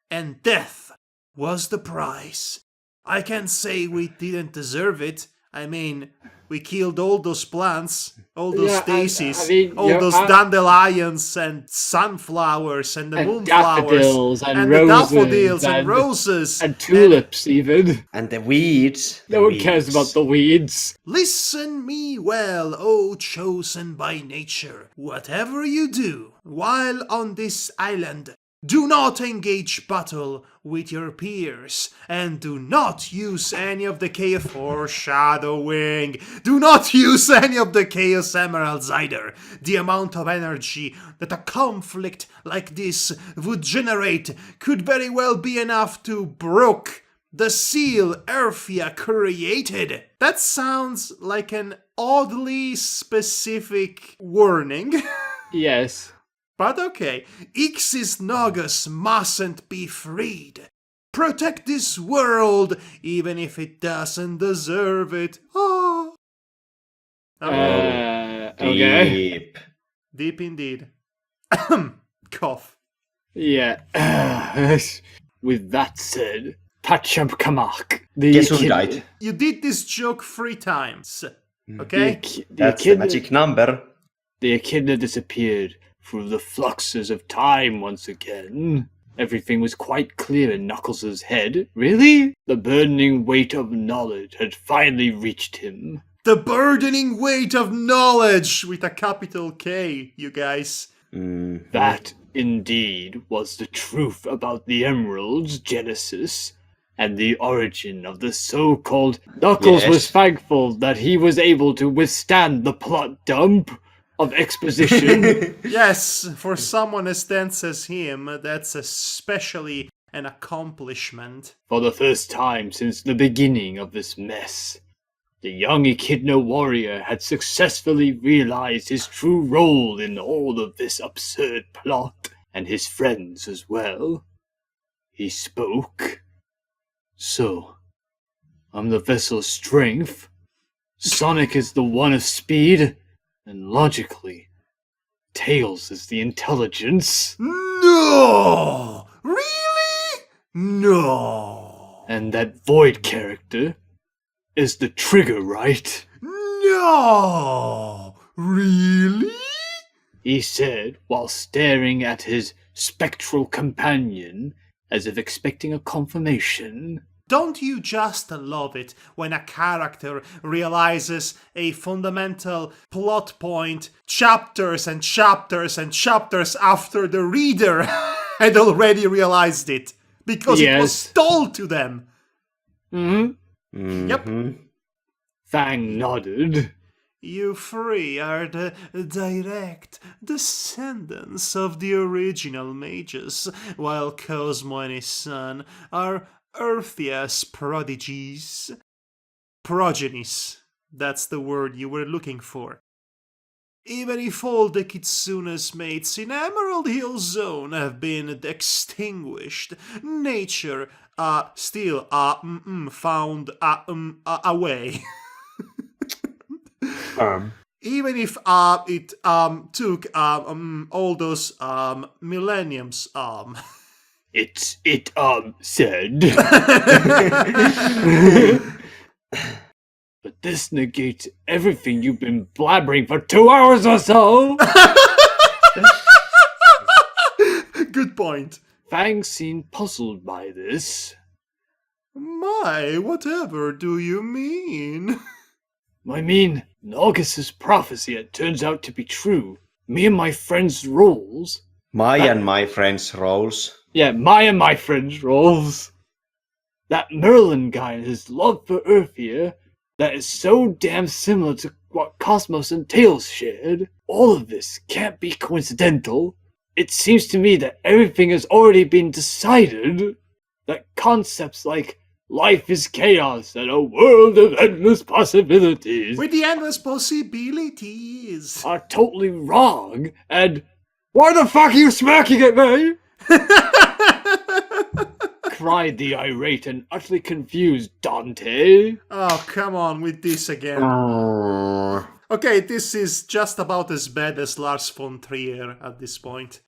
and death was the price. I can't say we didn't deserve it. I mean, we killed all those plants, all those Yeah, daisies, I mean, all those dandelions and sunflowers and the And moonflowers daffodils and the roses daffodils and and- roses And tulips, even. And the weeds. No one cares about the weeds. Listen me well, O chosen by nature. Whatever you do while on this island, do not engage battle with your peers, and do not use any of the chaos foreshadowing. Do not use any of the chaos emeralds either. The amount of energy that a conflict like this would generate could very well be enough to broke the seal Earthia created. That sounds like an oddly specific warning. Yes. But okay, Ixis Nagus mustn't be freed. Protect this world, even if it doesn't deserve it. Oh. Okay. Deep. Deep indeed. Cough. Yeah. With that said, Pacham Kamak. The Guess who echid- died? You did this joke 3 times. Okay? That's the magic number. The echidna disappeared through the fluxes of time once again. Everything was quite clear in Knuckles' head. Really? The burdening weight of knowledge had finally reached him. The burdening weight of knowledge with a capital K, you guys. That, indeed, was the truth about the Emerald's genesis and the origin of the so-called... Knuckles was thankful that he was able to withstand the plot dump of exposition. Yes, for someone as dense as him, that's especially an accomplishment. For the first time since the beginning of this mess, the young Echidna warrior had successfully realized his true role in all of this absurd plot, and his friends as well. He spoke. So, I'm the vessel's strength, Sonic is the one of speed, and logically, Tails is the intelligence. No! Really? No! And that Void character is the trigger, right? No! Really? He said while staring at his spectral companion as if expecting a confirmation. Don't you just love it when a character realizes a fundamental plot point chapters and chapters and chapters after the reader had already realized it? Because it was told to them. Yep. Fang nodded. You three are the direct descendants of the original mages, while Cosmo and his son are Earthia's prodigies. Progenies, that's the word you were looking for. Even if all the Kitsuna's mates in Emerald Hill Zone have been extinguished, nature still found a way. Even if it took all those millenniums. It said. But this negates everything you've been blabbering for 2 hours or so. Good point. Fang seemed puzzled by this. My, whatever do you mean? I mean, Augus's prophecy had turns out to be true. Me and my friends' roles. My and my friends' roles. Yeah, my and my friends' roles. That Merlin guy and his love for Earthia that is so damn similar to what Cosmos and Tails shared. All of this can't be coincidental. It seems to me that everything has already been decided. That concepts like life is chaos and a world of endless possibilities with the endless possibilities are totally wrong. And why the fuck are you smirking at me? Cried the irate and utterly confused Dante. Oh, come on with this again. Okay, this is just about as bad as Lars von Trier at this point.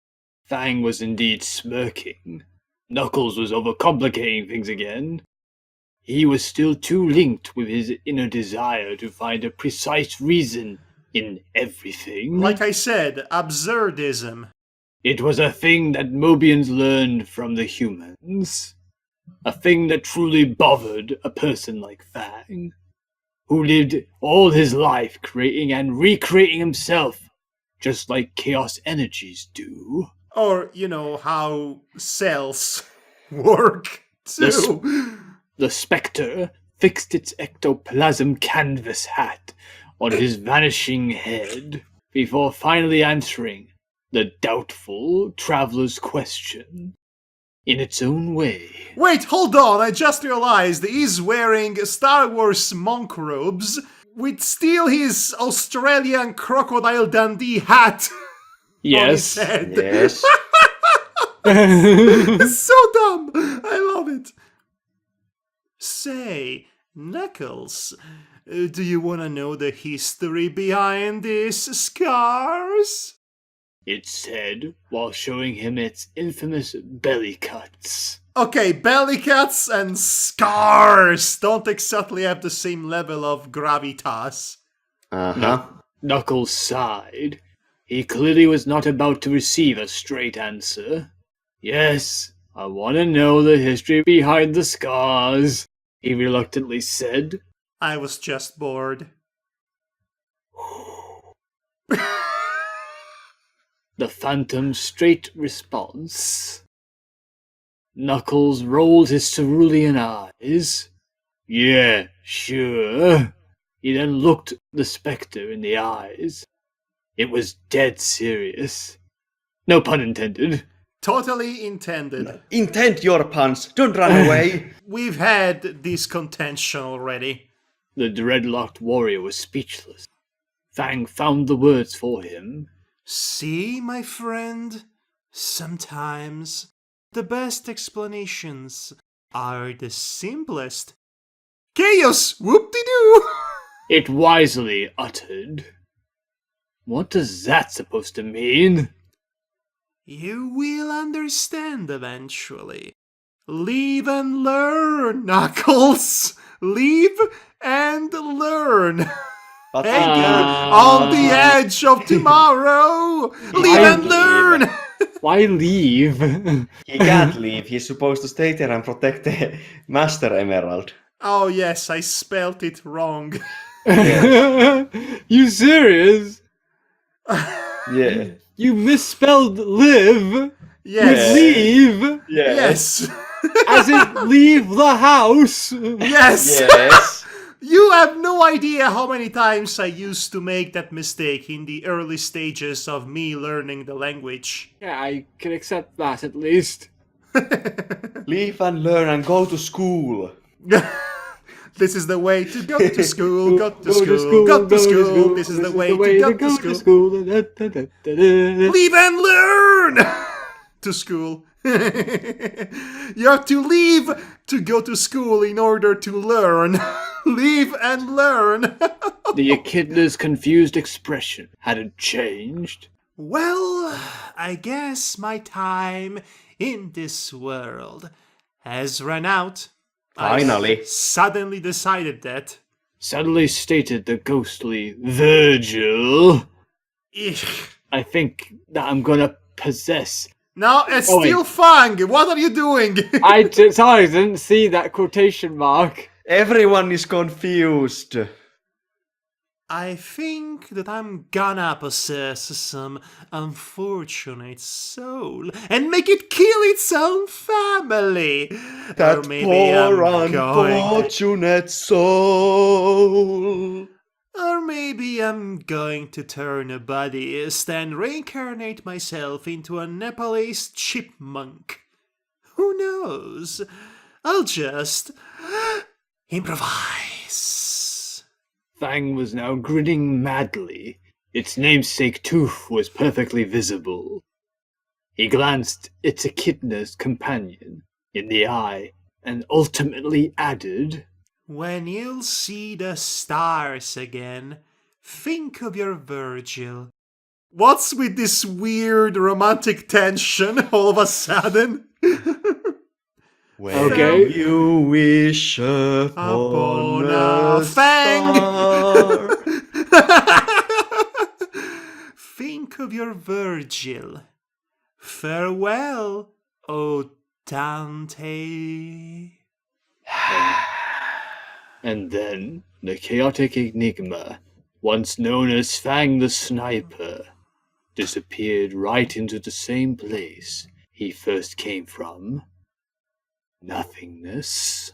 Fang was indeed smirking. Knuckles was overcomplicating things again. He was still too linked with his inner desire to find a precise reason in everything. Like I said, absurdism. It was a thing that Mobians learned from the humans. A thing that truly bothered a person like Fang, who lived all his life creating and recreating himself, just like chaos energies do. Or, you know, how cells work, too. The spectre fixed its ectoplasm canvas hat on his vanishing head before finally answering the doubtful traveler's question in its own way. Wait, hold on, I just realized he's wearing Star Wars monk robes with still his Australian Crocodile Dundee hat. Yes. On his head. Yes. It's so dumb. I love it. Say, Knuckles, do you want to know the history behind these scars? It said while showing him its infamous belly cuts. Okay, belly cuts and scars don't exactly have the same level of gravitas. Knuckles sighed. He clearly was not about to receive a straight answer. Yes, I want to know the history behind the scars, he reluctantly said. I was just bored. The phantom's straight response. Knuckles rolled his cerulean eyes. Yeah, sure. He then looked the spectre in the eyes. It was dead serious. No pun intended. Totally intended. Intend your puns. Don't run away. We've had this contention already. The dreadlocked warrior was speechless. Fang found the words for him. See, my friend, sometimes the best explanations are the simplest. Chaos! Whoop-de-doo! It wisely uttered. What does that supposed to mean? You will understand eventually. Live and learn, Knuckles! Live and learn! But Hey, on the edge of tomorrow! Live and learn! Why leave? he can't leave. He's supposed to stay there and protect the Master Emerald. Oh yes, I spelt it wrong. You serious? Yeah. You misspelled live Yes. with leave, Yes. as in leave the house. Yes. Yes. You have no idea how many times I used to make that mistake in the early stages of me learning the language. Yeah, I can accept that at least. Leave and learn and go to school. This is the way to go to school, go to school, go to school. This is the way to go to school. Leave and learn to school. You have to leave to go to school in order to learn. Leave and learn. The echidna's confused expression hadn't changed. Well, I guess my time in this world has run out. Finally. I suddenly decided that. Suddenly stated the ghostly Virgil. Ugh. I think that I'm gonna possess. No, it's Oh, wait. still Fang. What are you doing? Sorry, I didn't see that quotation mark. Everyone is confused. I think that I'm gonna possess some unfortunate soul and make it kill its own family. That Or maybe poor I'm going. unfortunate soul. Or maybe I'm going to turn a Buddhist and reincarnate myself into a Nepalese chipmunk. Who knows? I'll just improvise. Fang was now grinning madly. Its namesake tooth was perfectly visible. He glanced its echidna's companion in the eye and ultimately added, When you'll see the stars again, think of your Virgil. What's with this weird romantic tension all of a sudden? When Okay. you wish upon a a fang. star. Think of your Virgil. Farewell, O Dante. and then the chaotic enigma, once known as Fang the Sniper, disappeared right into the same place he first came from. Nothingness.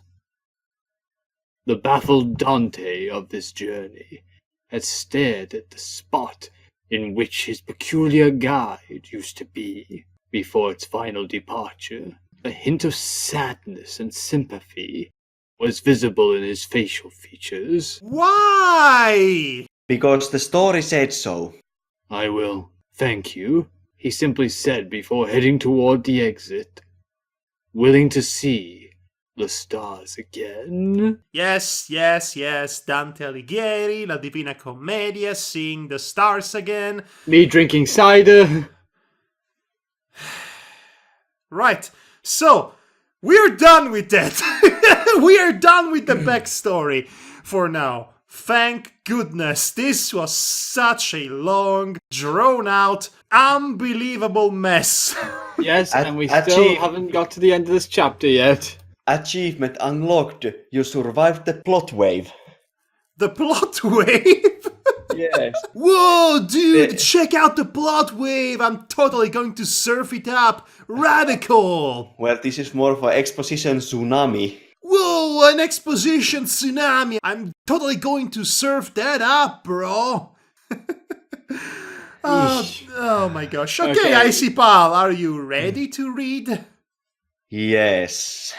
The baffled Dante of this journey had stared at the spot in which his peculiar guide used to be before its final departure. A hint of sadness and sympathy was visible in his facial features. Why? Because the story said so. I will, thank you, he simply said before heading toward the exit. Willing to see the stars again? Yes, Dante Alighieri, La Divina Commedia, seeing the stars again. Me drinking cider? Right, so, we're done with that. We are done with the backstory for now. Thank goodness, this was such a long, drawn-out, unbelievable mess. Yes, and we still Achieve- haven't got to the end of this chapter yet. Achievement unlocked. You survived the plot wave. The plot wave? Yes. Whoa, dude, Eh. check out the plot wave. I'm totally going to surf it up. Radical. Well, this is more of an exposition tsunami. Whoa, an exposition tsunami. I'm totally going to surf that up, bro. Oh my gosh. Okay, Icy Pal, are you ready to read? Yes.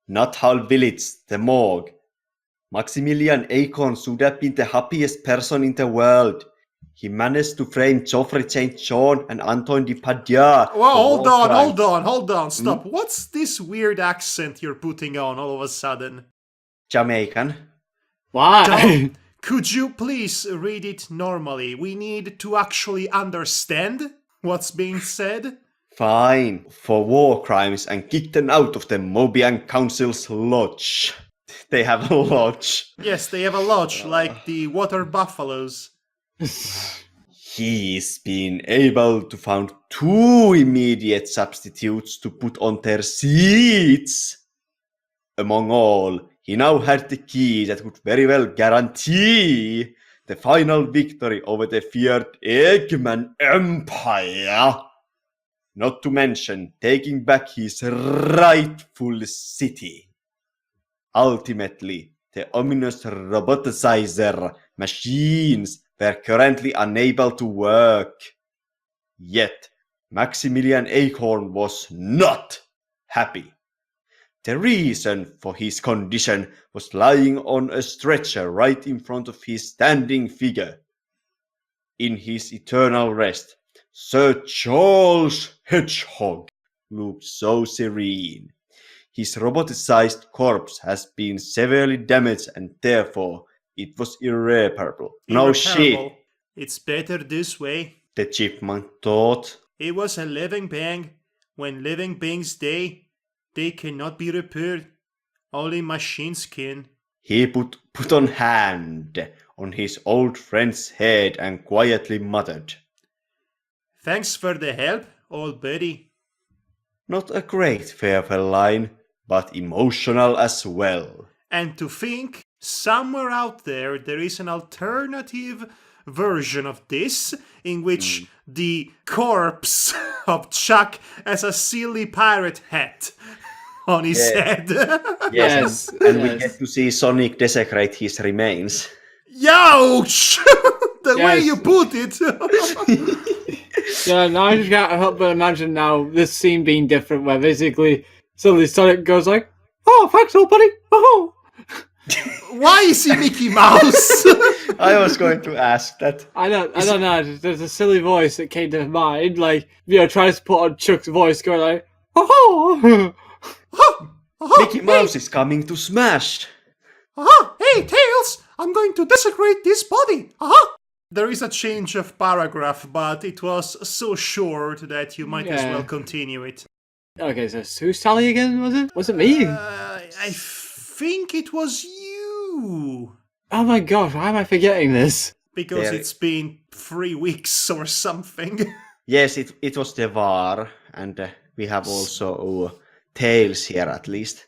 Nuthall Village, the morgue. Maximilian Acorn should have been the happiest person in the world. He managed to frame Geoffrey St. John and Antoine de Padilla. Well, for hold on. Stop. What's this weird accent you're putting on all of a sudden? Jamaican. Why? Could you please read it normally? We need to actually understand what's being said. Fine. For war crimes and kicked them out of the Mobian Council's lodge. They have a lodge. Yes, they have a lodge, like the water buffaloes. He's been able to find 2 immediate substitutes to put on their seats. Among all, he now had the key that could very well guarantee the final victory over the feared Eggman Empire. Not to mention taking back his rightful city. Ultimately, the ominous roboticizer machines were currently unable to work. Yet, Maximilian Acorn was not happy. The reason for his condition was lying on a stretcher right in front of his standing figure. In his eternal rest, Sir Charles Hedgehog looked so serene. His roboticized corpse has been severely damaged and therefore it was irreparable. No shit, Irreparable. It's better this way. the chipmunk thought. It was a living being. When living beings die, they cannot be repaired. Only machines can. He put on hand on his old friend's head and quietly muttered. Thanks for the help, old buddy. Not a great farewell line, but emotional as well. And to think, somewhere out there is an alternative version of this in which the corpse of Chuck has a silly pirate hat on his head. Yes, and we yes. get to see Sonic desecrate his remains. Youch! The way Yes. you put it. Yeah, now I just can't help but imagine now this scene being different, where basically suddenly Sonic goes like, "Oh, thanks, old buddy." Oh, Why is he Mickey Mouse? I was going to ask that. I don't know. There's a silly voice that came to mind, like tries to put on Chuck's voice, going like, "Oh." Mickey Mouse is coming to smash. Hey, Tails! I'm going to desecrate this body! There is a change of paragraph, but it was so short that you might as Yeah. well continue it. Okay, so who's Sally again? Was it me? I think it was you. Oh my gosh, why am I forgetting this? Because There- it's been 3 weeks or something. Yes, it was the VAR, and we have also Tails here at least.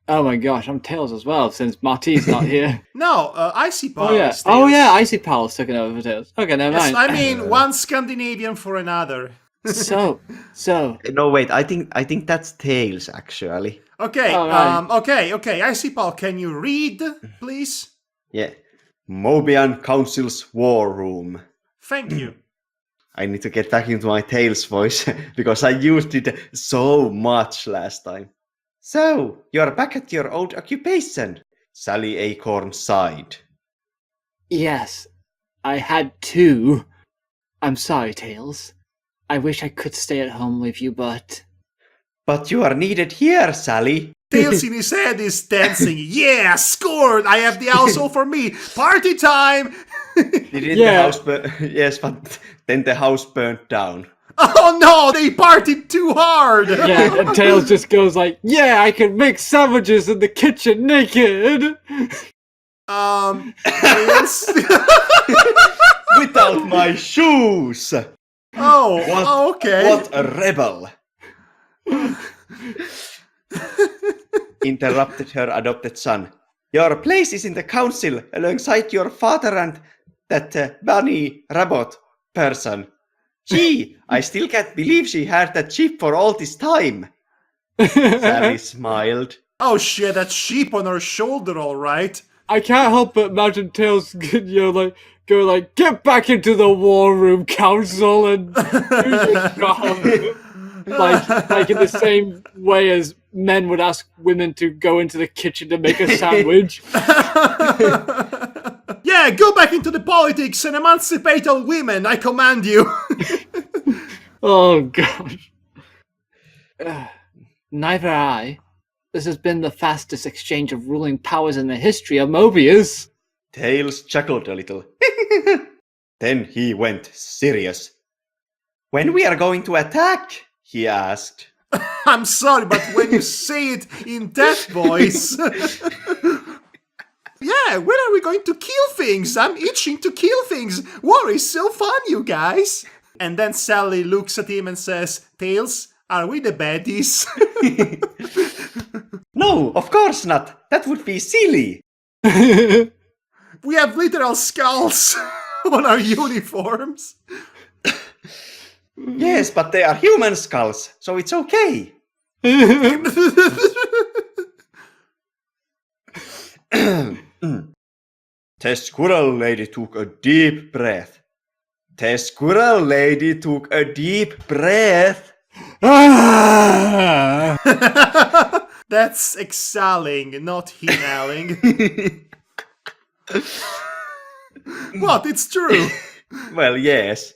Oh my gosh, I'm Tails as well, since Marty's not here. No, Icy Pal. Oh yeah, is oh Tails. yeah, Icy Pal's taking over for Tails. Okay, never Yes, mind. I mean, one Scandinavian for another. So, No, wait, I think that's Tails actually. Okay, Alright. okay. Icy Pal, can you read, please? Yeah. Mobian Council's War Room. Thank you. I need to get back into my Tails voice because I used it so much last time. So, you're back at your old occupation, Sally Acorn sighed. yes, I had to. I'm sorry, Tails. I wish I could stay at home with you, but... But you are needed here, Sally. Tails in his head is dancing. Yeah, scored! I have the house all for me. Party time! Didn't the Yeah. house yes, but then the house burnt down. Oh no, they partied too hard! Yeah, and Tails just goes like, "Yeah, I can make sandwiches in the kitchen naked." Tails? Without my shoes! Okay. What a rebel! Interrupted her adopted son. Your place is in the council alongside your father and that bunny robot person. Gee, I still can't believe she had that sheep for all this time. Sally smiled. Oh shit, that sheep on her shoulder, alright. I can't help but imagine Tails, go like, get back into the war room, council, and do your job. like in the same way as men would ask women to go into the kitchen to make a sandwich. Yeah, go back into the politics and emancipate all women, I command you. Oh gosh. Neither I. This has been the fastest exchange of ruling powers in the history of Mobius. Tails chuckled a little. Then he went serious. When we are going to attack? He asked. I'm sorry, but when you say it in that voice... Yeah, when are we going to kill things? I'm itching to kill things. War is so fun, you guys. And then Sally looks at him and says, Tails, are we the baddies? No, of course not. That would be silly. We have literal skulls on our uniforms. Yes, but they are human skulls, so it's okay. The squirrel lady took a deep breath. The squirrel lady took a deep breath. That's exhaling, not inhaling. What? It's true. Well, yes.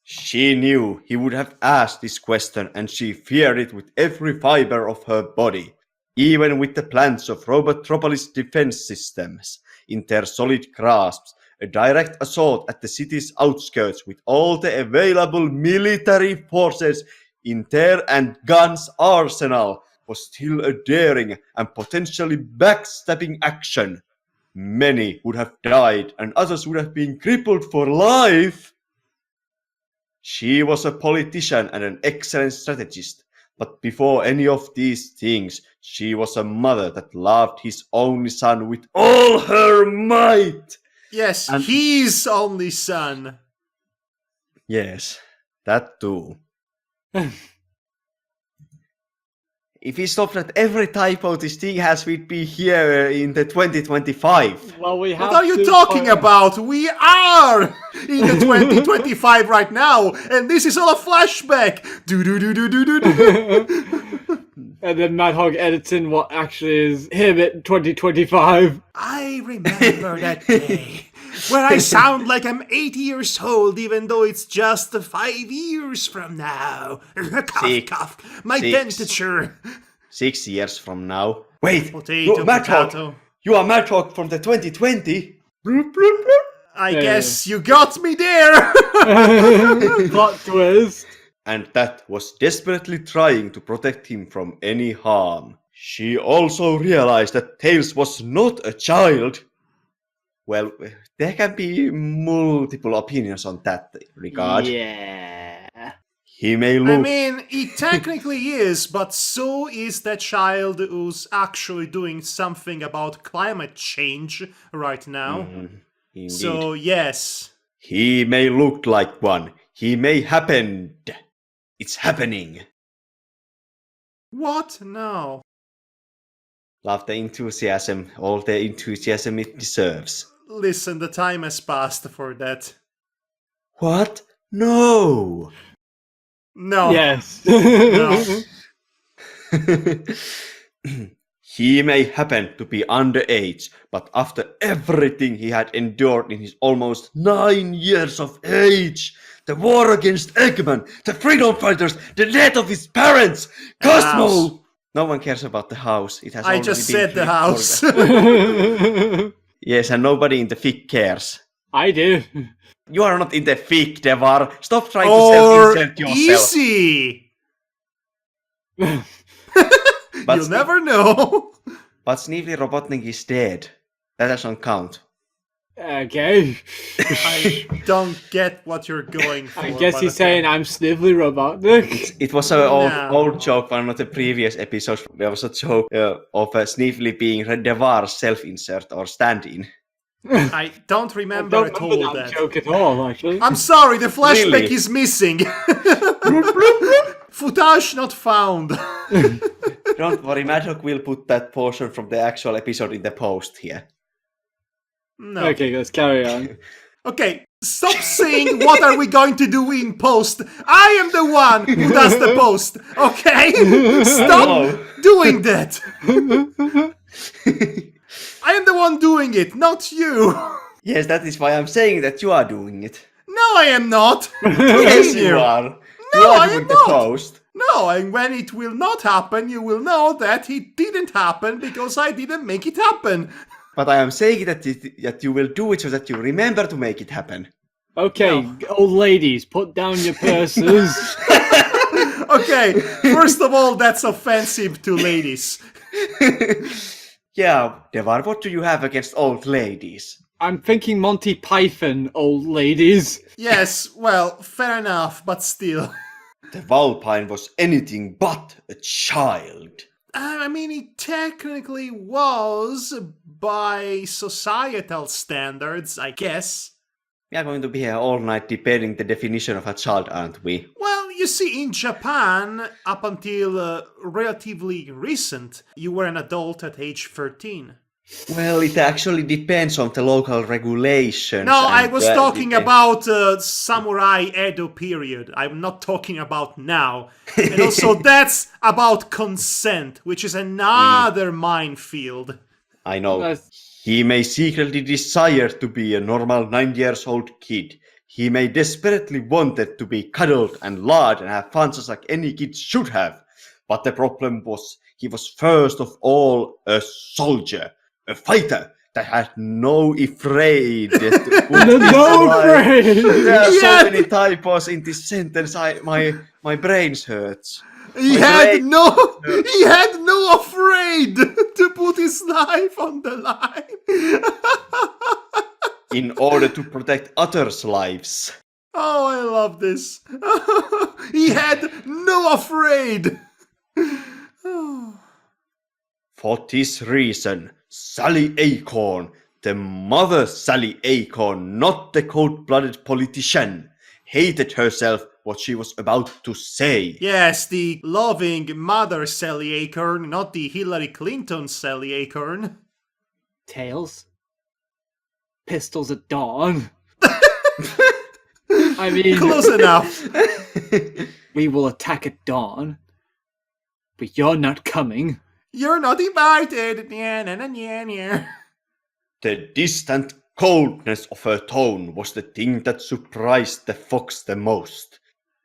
She knew he would have asked this question and she feared it with every fiber of her body, even with the plans of Robotropolis defense systems in their solid grasps. A direct assault at the city's outskirts with all the available military forces in their and Gun's arsenal was still a daring and potentially backstabbing action. Many would have died and others would have been crippled for life. She was a politician and an excellent strategist, but before any of these things, she was a mother that loved his only son with all her might. Yes, And- his only son. Yes, that too. If we stopped at every typo this thing has, we'd be here in the 2025. Well, we have What are you to talking find- about? We are in the 2025 right now, and this is all a flashback. Do do do do do do do. And then Madhog edits in what actually is him at 2025. I remember that day where I sound like I'm 80 years old, even though it's just 5 years from now. Cough, Six. cough. My Six. dentiture. 6 years from now. Wait, Potato, you, Madhog, potato. you are Madhog from the 2020. Bloop, bloop, bloop. I Yeah. guess you got me there. Plot twist. And that was desperately trying to protect him from any harm. She also realized that Tails was not a child. Well, there can be multiple opinions on that regard. Yeah. He may look... I mean, he technically is, but so is that child who's actually doing something about climate change right now. Indeed. So, yes. He may look like one. He may happen. It's happening. What? No. Love the enthusiasm, all the enthusiasm it deserves. Listen, the time has passed for that. What? No! No. Yes. No. He may happen to be underage, but after everything he had endured in his almost 9 years of age, the war against Eggman, the freedom fighters, the death of his parents, house. Cosmo! No one cares about the house. It has I already just been said the flipped house. over. Yes, and nobody in the fic cares. I do. You are not in the fic, Devar. Stop trying to Or self-insert yourself. easy. But You'll never know. But Snively Robotnik is dead. That doesn't count. Okay. I don't get what you're going for. I guess but he's okay. saying I'm Snively Robotnik. It was an No. old joke, one of the previous episodes. There was a joke of Snively being Devar's self-insert or stand-in. I don't I remember don't at remember all that that. joke at all, actually. I'm sorry, the flashback Really? is missing. Footage not found. Don't worry, Madhog will put that portion from the actual episode in the post here. No. Okay, let's carry on. Okay, stop saying what are we going to do in post. I am the one who does the post, okay? Stop Hello. doing that. I am the one doing it, not you. Yes, that is why I'm saying that you are doing it. No, I am not. Yes, you are. You No, are I doing am the not. post. No, and when it will not happen, you will know that it didn't happen because I didn't make it happen. But I am saying that you will do it so that you remember to make it happen. Okay, No. old ladies, put down your purses. Okay, first of all, that's offensive to ladies. Yeah, Devar, what do you have against old ladies? I'm thinking Monty Python, old ladies. Yes, well, fair enough, but still. The Valpine was anything but a child. I mean, it technically was by societal standards, I guess. We are going to be here all night debating the definition of a child, aren't we? Well, you see, in Japan, up until relatively recent, you were an adult at age 13. Well, it actually depends on the local regulations. No, I and, was talking about Samurai Edo period. I'm not talking about now. And also, that's about consent, which is another minefield. I know. That's- He may secretly desire to be a normal 9-year-old kid. He may desperately wanted to be cuddled and loved and have fun just like any kid should have. But the problem was he was first of all a soldier, a fighter that had no afraid. No afraid. There are Yeah. so many typos in this sentence. My brains hurts. He had no afraid to put his life on the line. In order to protect others' lives. Oh, I love this. He had no afraid. For this reason, Sally Acorn, the mother Sally Acorn, not the cold-blooded politician, hated herself what she was about to say. Yes, the loving mother Sally Acorn, not the Hillary Clinton Sally Acorn. Tails. Pistols at dawn. I mean, Close enough. we will attack at dawn. But you're not coming. You're not invited. Nya, nya, nya, nya, nya. The distant coldness of her tone was the thing that surprised the fox the most.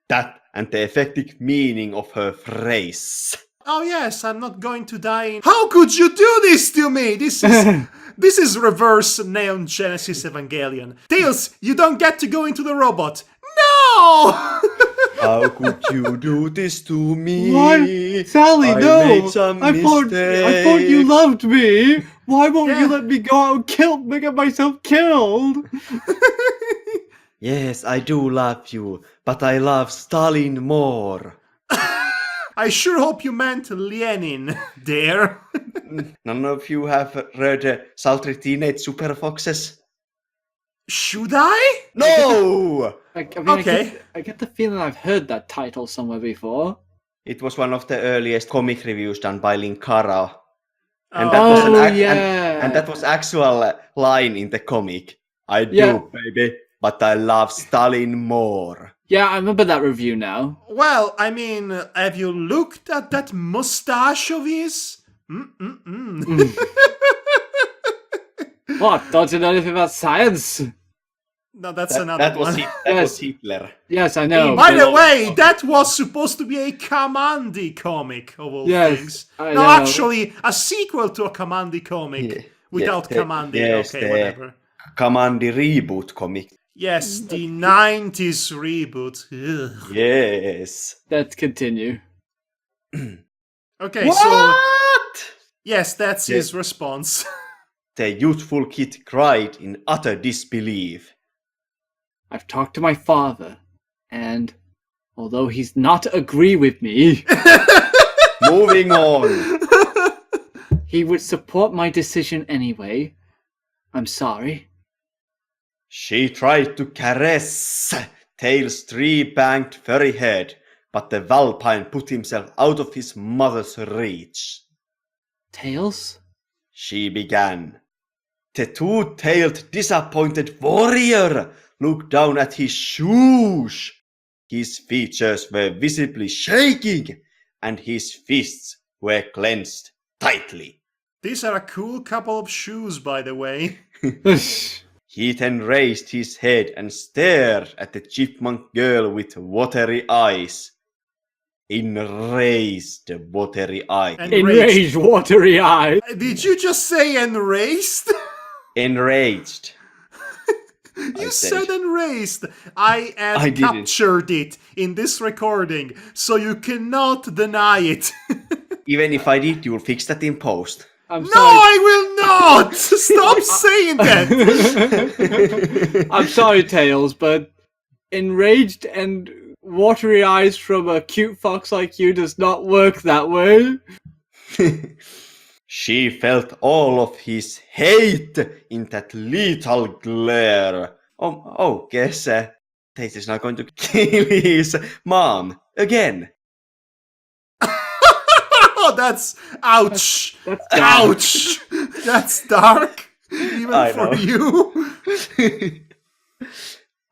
That and the effective meaning of her phrase. Oh yes, I'm not going to die. How could you do this to me? This is reverse Neon Genesis Evangelion. Tails, you don't get to go into the robot. No! How could you do this to me? What? Sally, I no! made some I thought you mistakes. loved me. Why won't Yeah. you let me go out and get myself killed? Yes, I do love you, but I love Stalin more. I sure hope you meant Lenin there. None of you have read Sultry Teenage Super Foxes? Should I? No! Okay. I get the feeling I've heard that title somewhere before. It was one of the earliest comic reviews done by Linkara. And Oh. that was an yeah. and that was actual line in the comic. I do, Yeah. baby, but I love Stalin more. Yeah, I remember that review now. Well, I mean, have you looked at that mustache of his? What? Don't you know anything about science? No, that's That, another that was one. that was Yes. Hitler. Yes, I know. By but- the way, that was supposed to be a Kamandi comic, of all Yes, things. I No, know. actually, a sequel to a Kamandi comic Yeah, without yeah, Kamandi. yes, Okay, the- whatever. Kamandi reboot comic. Yes, the 90s reboot. Ugh. Yes. Let's continue. Okay, so What? yes, that's Yeah. his response. The youthful kid cried in utter disbelief. I've talked to my father, and although he's not agree with me, Moving on. he would support my decision anyway. I'm sorry. She tried to caress Tails' tree-banked furry head, but the Valpine put himself out of his mother's reach. Tails? She began. The two-tailed, disappointed warrior looked down at his shoes. His features were visibly shaking, and his fists were clenched tightly. These are a cool couple of shoes, by the way. He then raised his head and stared at the chipmunk girl with watery eyes. Enraged watery eyes. Enraged, watery eyes. Did you just say enraged? Enraged. You said enraged. I didn't. captured it in this recording, so you cannot deny it. Even if I did, you'll fix that in post. I'm No, sorry. I will not! Stop saying that! I'm sorry, Tails, but enraged and watery eyes from a cute fox like you does not work that way. She felt all of his hate in that lethal glare. Guess Tate is not going to kill his mom again. Oh, that's ouch! That's dark. Ouch! That's dark, even I for know. you.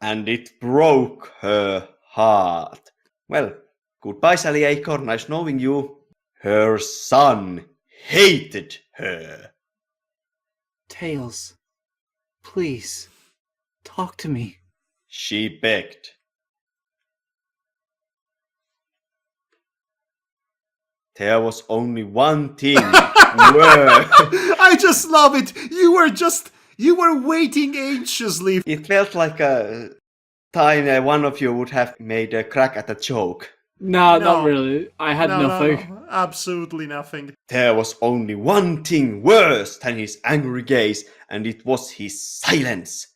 And it broke her heart. Well, goodbye, Sally Acorn. Nice knowing you. Her son hated her. Tails, please, talk to me. She begged. There was only one thing worse. I just love it. You were waiting anxiously. It felt like a time one of you would have made a crack at a joke. No, No. not really. I had nothing. No, absolutely nothing. There was only one thing worse than his angry gaze, and it was his silence.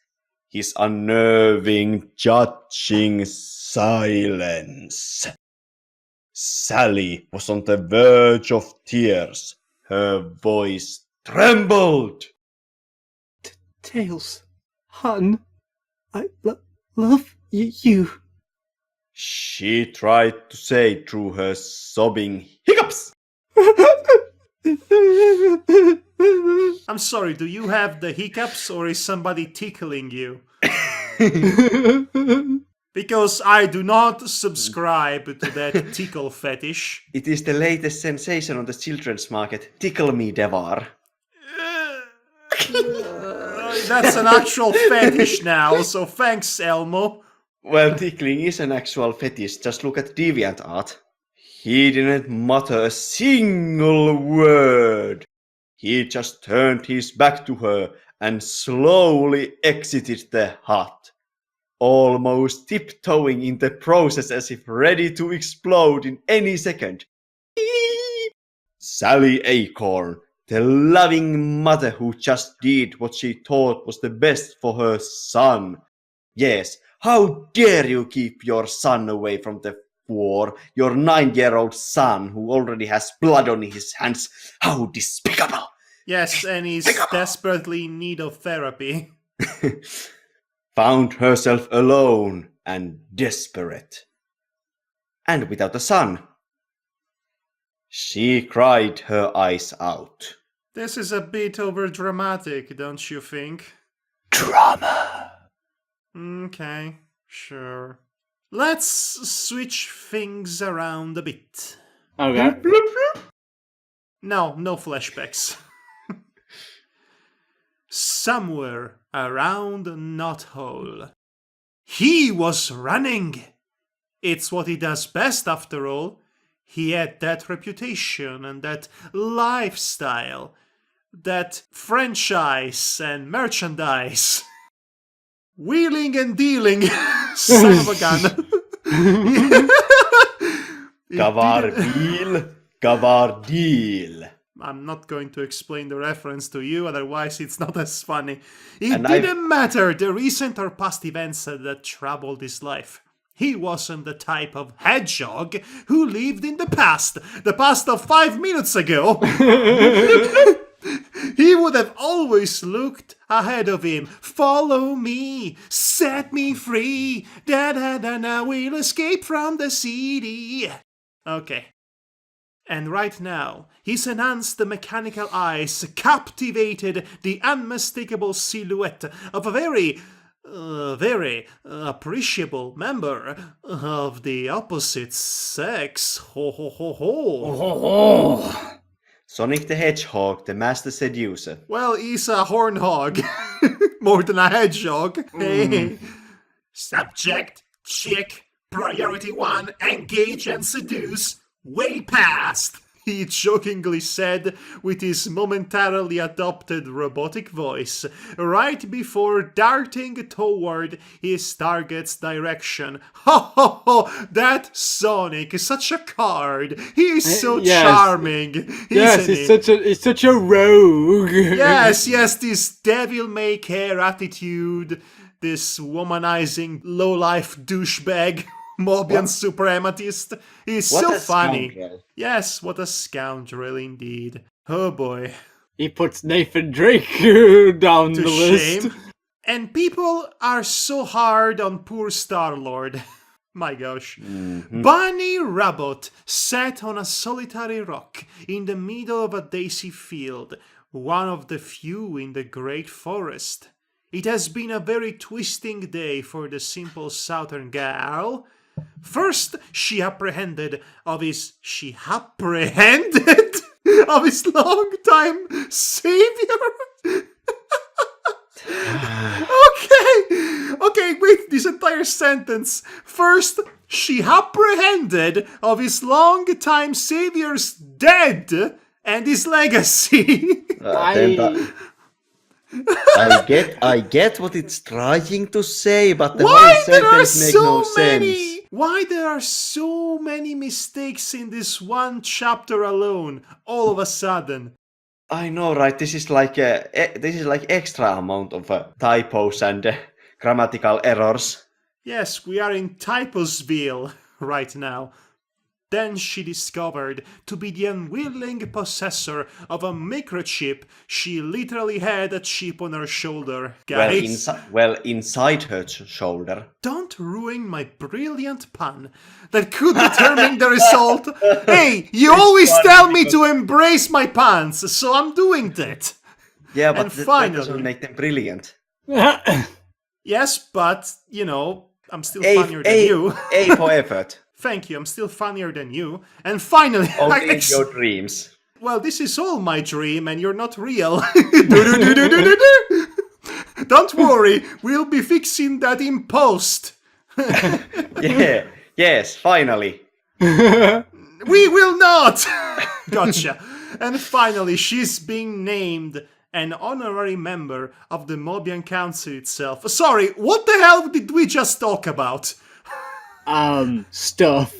His unnerving, judging silence. Sally was on the verge of tears. Her voice trembled. Tails, hun, I love you. She tried to say through her sobbing hiccups. I'm sorry, do you have the hiccups or is somebody tickling you? Because I do not subscribe to that tickle fetish. It is the latest sensation on the children's market. Tickle me, Devar. That's an actual fetish now, so thanks, Elmo. Well, tickling is an actual fetish. Just look at DeviantArt. He didn't mutter a single word. He just turned his back to her and slowly exited the hut, almost tiptoeing in the process as if ready to explode in any second. Sally Acorn, the loving mother who just did what she thought was the best for her son. Yes, how dare you keep your son away from the war, your 9-year-old son who already has blood on his hands. How despicable! Yes, and he's desperately in need of therapy. Found herself alone and desperate. And without a son. She cried her eyes out. This is a bit over dramatic, don't you think? Drama. Okay, sure. Let's switch things around a bit. Okay. No flashbacks. Somewhere around Knothole. He was running. It's what he does best, after all. He had that reputation and that lifestyle, that franchise and merchandise. Wheeling and dealing, son of a gun. Gavar deal. I'm not going to explain the reference to you, otherwise it's not as funny. It And didn't matter the recent or past events that troubled his life. He wasn't the type of hedgehog who lived in the past of 5 minutes ago. He would have always looked ahead of him. Follow me, set me free. Da-da-da-da, we'll escape from the city. Okay. And right now, his enhanced mechanical eyes captivated the unmistakable silhouette of a very appreciable member of the opposite sex. Ho ho ho ho. Sonic the Hedgehog, the master seducer. Well, he's a horn hog. More than a hedgehog. Hey. Subject, chick, priority 1, engage and seduce. Way past, he jokingly said with his momentarily adopted robotic voice, right before darting toward his target's direction. Ho ho ho, that Sonic is such a card. He is so charming. Yes, he's such a rogue. Yes, this devil may care attitude, this womanizing low-life douchebag. Mobian suprematist. He's What so a funny. scoundrel. Yes, what a scoundrel indeed. Oh boy. He puts Nathan Drake down To the list. shame. And people are so hard on poor Star-Lord. My gosh. Bunny Rabbit sat on a solitary rock in the middle of a daisy field, one of the few in the great forest. It has been a very twisting day for the simple southern gal. First, she apprehended of his long-time savior. Okay, wait, this entire sentence. First, she apprehended of his long-time savior's dead and his legacy. I get what it's trying to say, but the Why whole there are sentence makes so no many? sense. Why there are so many mistakes in this one chapter alone? All of a sudden. I know, right? This is like extra amount of typos and grammatical errors. Yes, we are in Typosville right now. Then she discovered to be the unwilling possessor of a microchip. She literally had a chip on her shoulder. Guys, Inside her shoulder. don't ruin my brilliant pun that could determine the result. Hey, you always tell me to embrace my puns, so I'm doing that. Yeah, but And that finally- doesn't make them brilliant. Yes, but, I'm still funnier than you. A for effort. Thank you, I'm still funnier than you. And finally, Only in your dreams. well, this is all my dream, and you're not real. Do-do-do-do-do-do-do. Don't worry, we'll be fixing that in post. Yeah. Yes, finally. We will not! Gotcha. And finally, she's being named an honorary member of the Mobian Council itself. Sorry, what the hell did we just talk about? Stuff.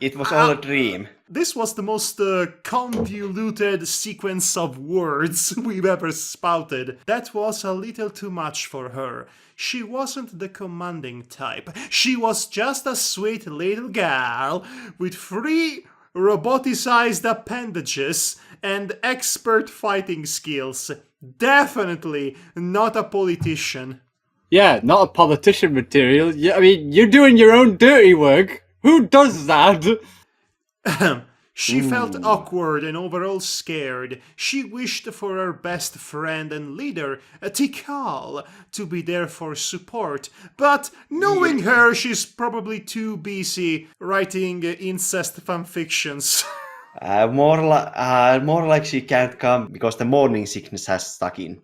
It was all a dream. This was the most convoluted sequence of words we've ever spouted. That was a little too much for her. She wasn't the commanding type. She was just a sweet little gal with 3 roboticized appendages and expert fighting skills. Definitely not a politician. Yeah, not a politician material. Yeah, I mean, you're doing your own dirty work. Who does that? She felt awkward and overall scared. She wished for her best friend and leader, Tikal, to be there for support. But knowing her, she's probably too busy writing incest fanfictions. More like she can't come because the morning sickness has stuck in.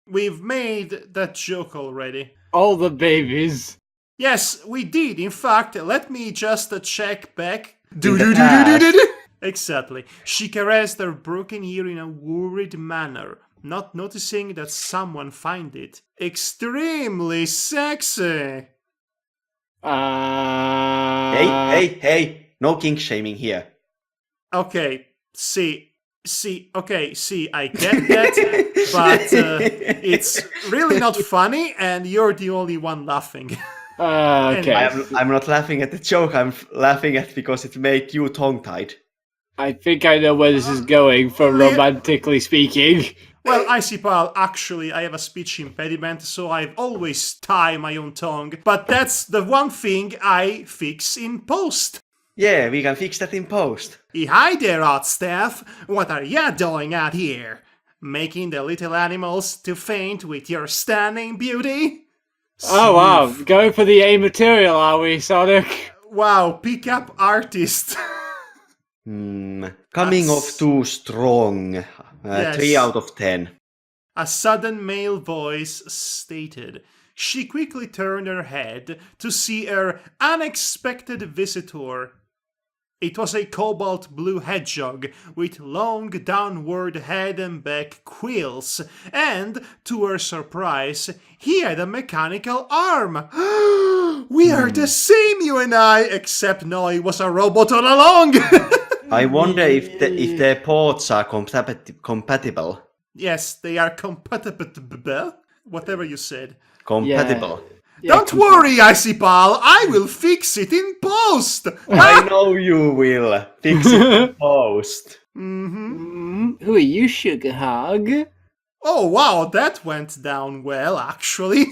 We've made that joke already. All the babies. Yes, we did. In fact, let me just check back. Exactly. She caressed her broken ear in a worried manner, not noticing that someone found it extremely sexy. Hey, no kink shaming here. Okay, see, See, I get that, but it's really not funny, and you're the only one laughing. Okay. I'm not laughing at the joke. I'm laughing at because it made you tongue-tied. I think I know where this is going, from romantically speaking. Well, Icipal, actually, I have a speech impediment, so I've always tied my own tongue, but that's the one thing I fix in post. Yeah, we can fix that in post. Hi there, odd staff. What are ya doing out here? Making the little animals to faint with your stunning beauty? Oh wow, going for the A material, are we, Sonic? Wow, pick-up artist. Coming off too strong. Yes. 3 out of 10. A sudden male voice stated. She quickly turned her head to see her unexpected visitor. It was a cobalt blue hedgehog with long downward head and back quills, and, to her surprise, he had a mechanical arm. We are the same, you and I, except Noi was a robot all along. I wonder if their ports are compatible. Yes, they are compatible. Whatever you said. Compatible. Yeah, Don't worry, Icipal, I will fix it in post. I know you will fix it in post. Who are you, Sugar Hog? Oh wow, that went down well, actually,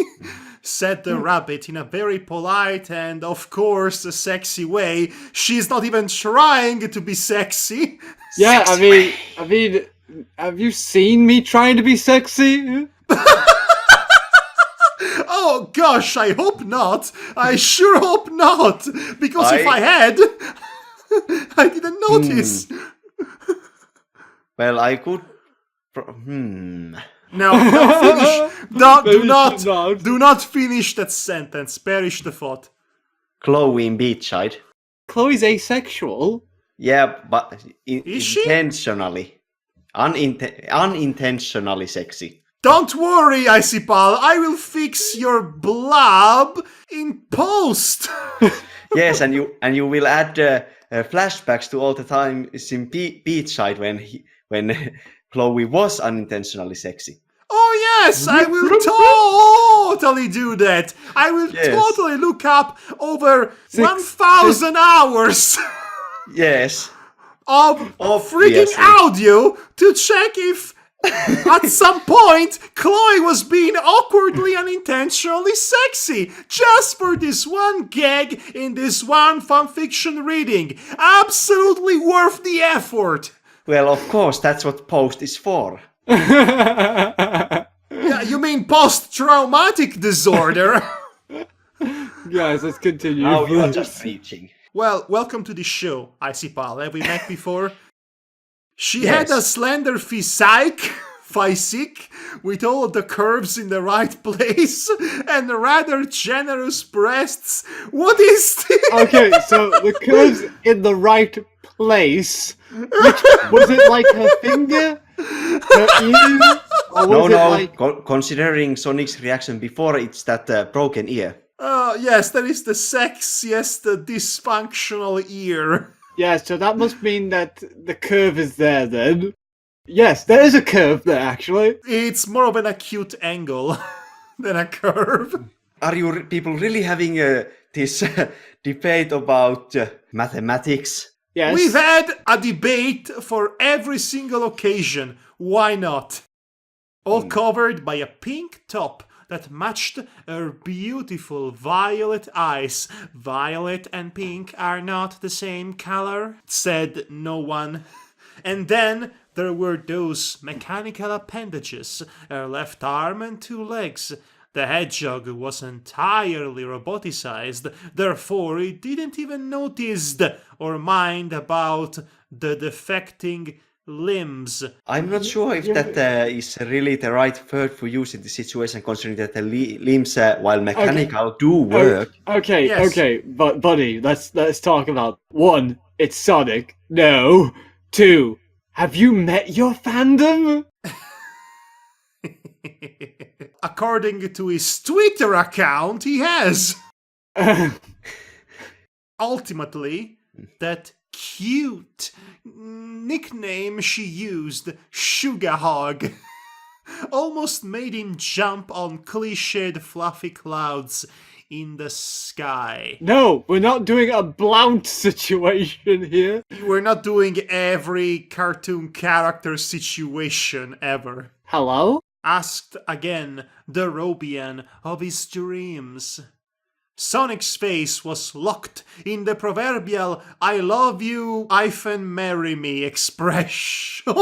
said the rabbit in a very polite and, of course, a sexy way. She's not even trying to be sexy. Yeah, I mean, have you seen me trying to be sexy? Oh gosh, I hope not. I sure hope not. Because if I had, I didn't notice. Well, I could... No, finish. Do not finish that sentence. Perish the thought. Chloe in Beachside. Chloe's asexual. Yeah, but Is she? intentionally. Unintentionally sexy. Don't worry, Icipal. I will fix your blob in post. Yes, and you will add flashbacks to all the time in Beachside when Chloe was unintentionally sexy. Oh yes, I will totally do that. I will totally look up over 1,000 hours Yes. of freaking Obviously. audio to check if at some point Chloe was being awkwardly and intentionally sexy just for this one gag in this one fanfiction reading. Absolutely worth the effort. Well, of course, that's what post is for. Yeah, you mean post-traumatic disorder? Guys, let's continue. Now you are just preaching. Well, welcome to the show, Icipal. Have we met before? She had a slender physique with all the curves in the right place and rather generous breasts. What is this? Okay, so the curves in the right place. Which, was it like her finger? Her ear? Or was it like... Considering Sonic's reaction before, it's that broken ear. Yes, that is the sexiest dysfunctional ear. Yeah, so that must mean that the curve is there then. Yes, there is a curve there, actually. It's more of an acute angle than a curve. Are you people really having this debate about mathematics? Yes. We've had a debate for every single occasion. Why not? All covered by a pink top that matched her beautiful violet eyes. Violet and pink are not the same color, said no one. And then there were those mechanical appendages, her left arm and 2 legs. The hedgehog was entirely roboticized, therefore it didn't even notice or mind about the defecting limbs. I'm not sure if that is really the right word for use in this situation, considering that the limbs, while mechanical, do work. Okay, Yes. okay, but buddy, let's talk about 1. It's Sonic. No. 2. Have you met your fandom? According to his Twitter account, he has. Ultimately, that cute nickname she used, Sugar Hog, almost made him jump on cliched fluffy clouds in the sky. No, we're not doing a Blount situation here. We're not doing every cartoon character situation ever. Hello? Asked again the Robian of his dreams. Sonic's face was locked in the proverbial I love you, marry me expression.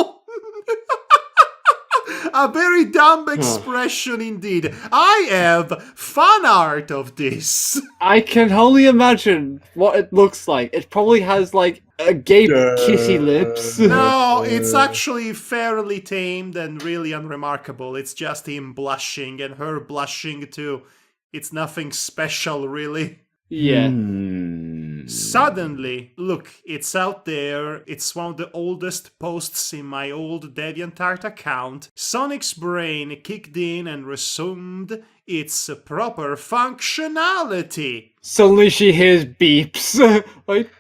A very dumb expression indeed. I have fan art of this. I can only imagine what it looks like. It probably has like agape kissy lips. No, it's actually fairly tamed and really unremarkable. It's just him blushing and her blushing too. It's nothing special, really. Yeah. Suddenly, look, it's out there. It's one of the oldest posts in my old DeviantArt account. Sonic's brain kicked in and resumed its proper functionality. Suddenly she hears beeps. Like,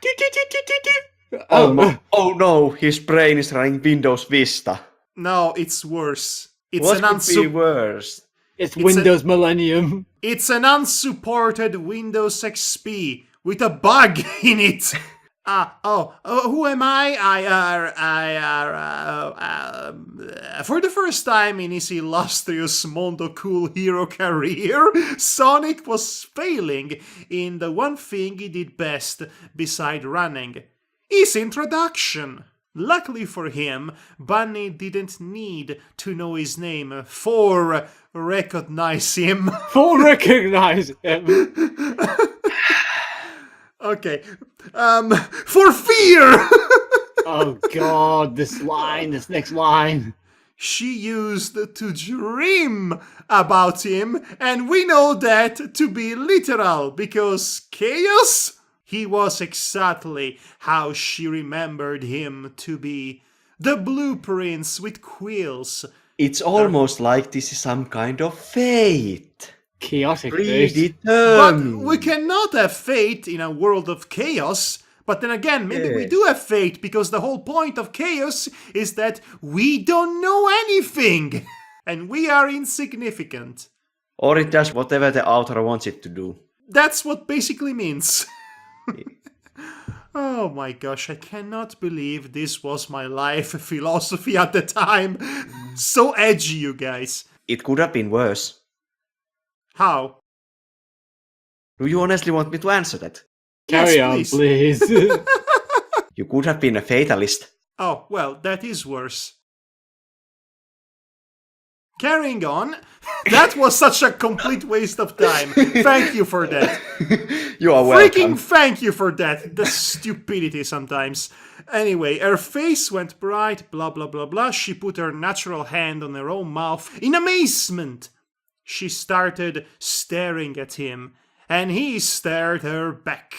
Oh no, his brain is running Windows Vista. No, it's worse. It's What an could be worse? It's Windows Millennium. It's an unsupported Windows XP with a bug in it. Who am I? For the first time in his illustrious Mondo Cool hero career, Sonic was failing in the one thing he did best beside running, his introduction. Luckily for him, Bunny didn't need to know his name for recognize him. Full recognize him. Okay. For fear! Oh god, this next line. She used to dream about him, and we know that to be literal, because chaos? He was exactly how she remembered him to be. The blueprints with quills. It's almost like this is some kind of fate. Chaotic fate. But Predetermined. we cannot have fate in a world of chaos. But then again, maybe we Yes. do have fate, because the whole point of chaos is that we don't know anything. And we are insignificant. Or it does whatever the author wants it to do. That's what basically means. Oh my gosh, I cannot believe this was my life philosophy at the time. So edgy, you guys. It could have been worse. How? Do you honestly want me to answer that? Carry Yes, on, please. please. You could have been a fatalist. Oh, well, that is worse. Carrying on. That was such a complete waste of time. Thank you for that. You are Freaking welcome. thank you for that. The stupidity sometimes. Anyway, her face went bright, blah blah blah blah. She put her natural hand on her own mouth in amazement. She started staring at him, and he stared her back.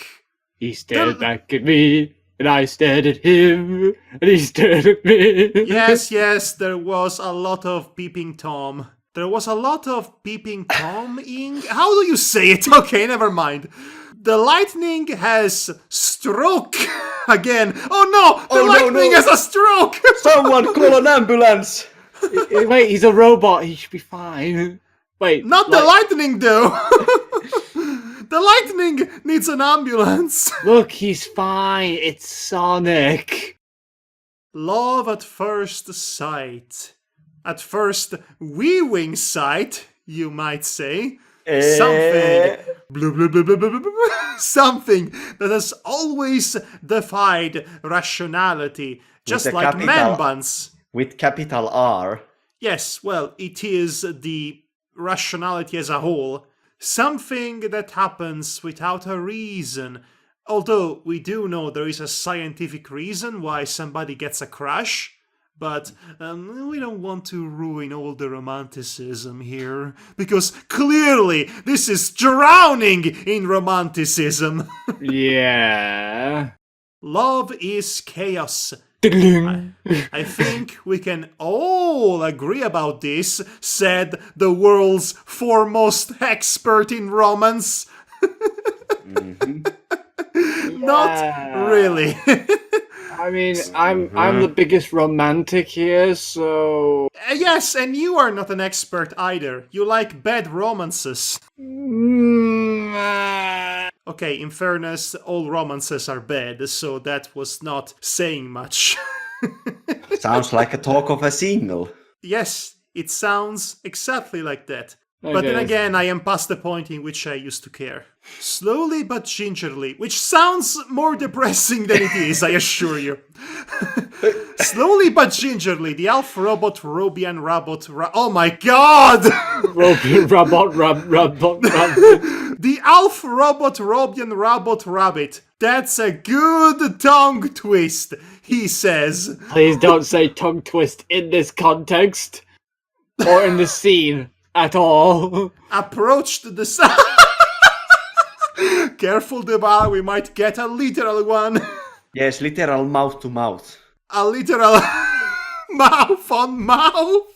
He stared back at me, and I stared at him, and he stared at me. Yes, there was a lot of peeping Tom. There was a lot of peeping Tom-ing. How do you say it? Okay, never mind. The lightning has stroke again. Oh no! The lightning has a stroke! Someone call an ambulance! Wait, he's a robot. He should be fine. Wait, Not the lightning though! The lightning needs an ambulance. Look, he's fine. It's Sonic. Love at first sight. At first wee-wing sight, you might say. Something, blah, blah, blah, blah, blah, blah, blah, something that has always defied rationality, just With a like capital- man buns. With capital R. Yes, well, it is the rationality as a whole. Something that happens without a reason. Although we do know there is a scientific reason why somebody gets a crush. But we don't want to ruin all the romanticism here, because clearly this is drowning in romanticism. Yeah. Love is chaos. Ding. I think we can all agree about this, said the world's foremost expert in romance. Not really. I mean, I'm the biggest romantic here, so Yes, and you are not an expert either. You like bad romances. Okay, in fairness, all romances are bad, so that was not saying much. Sounds like a talk of a single. Yes, it sounds exactly like that. But then Okay. again, I am past the point in which I used to care. Slowly but gingerly, which sounds more depressing than it is, I assure you. Slowly but gingerly, the Alpha Robot Robian Rabot oh my god! Robot. The Alpha Robot Robian Rabot Rabbit. That's a good tongue twist, he says. Please don't say tongue twist in this context or in the scene at all. Approached the Careful, Debar, we might get a literal one. Yes, literal mouth to mouth. A literal mouth on mouth.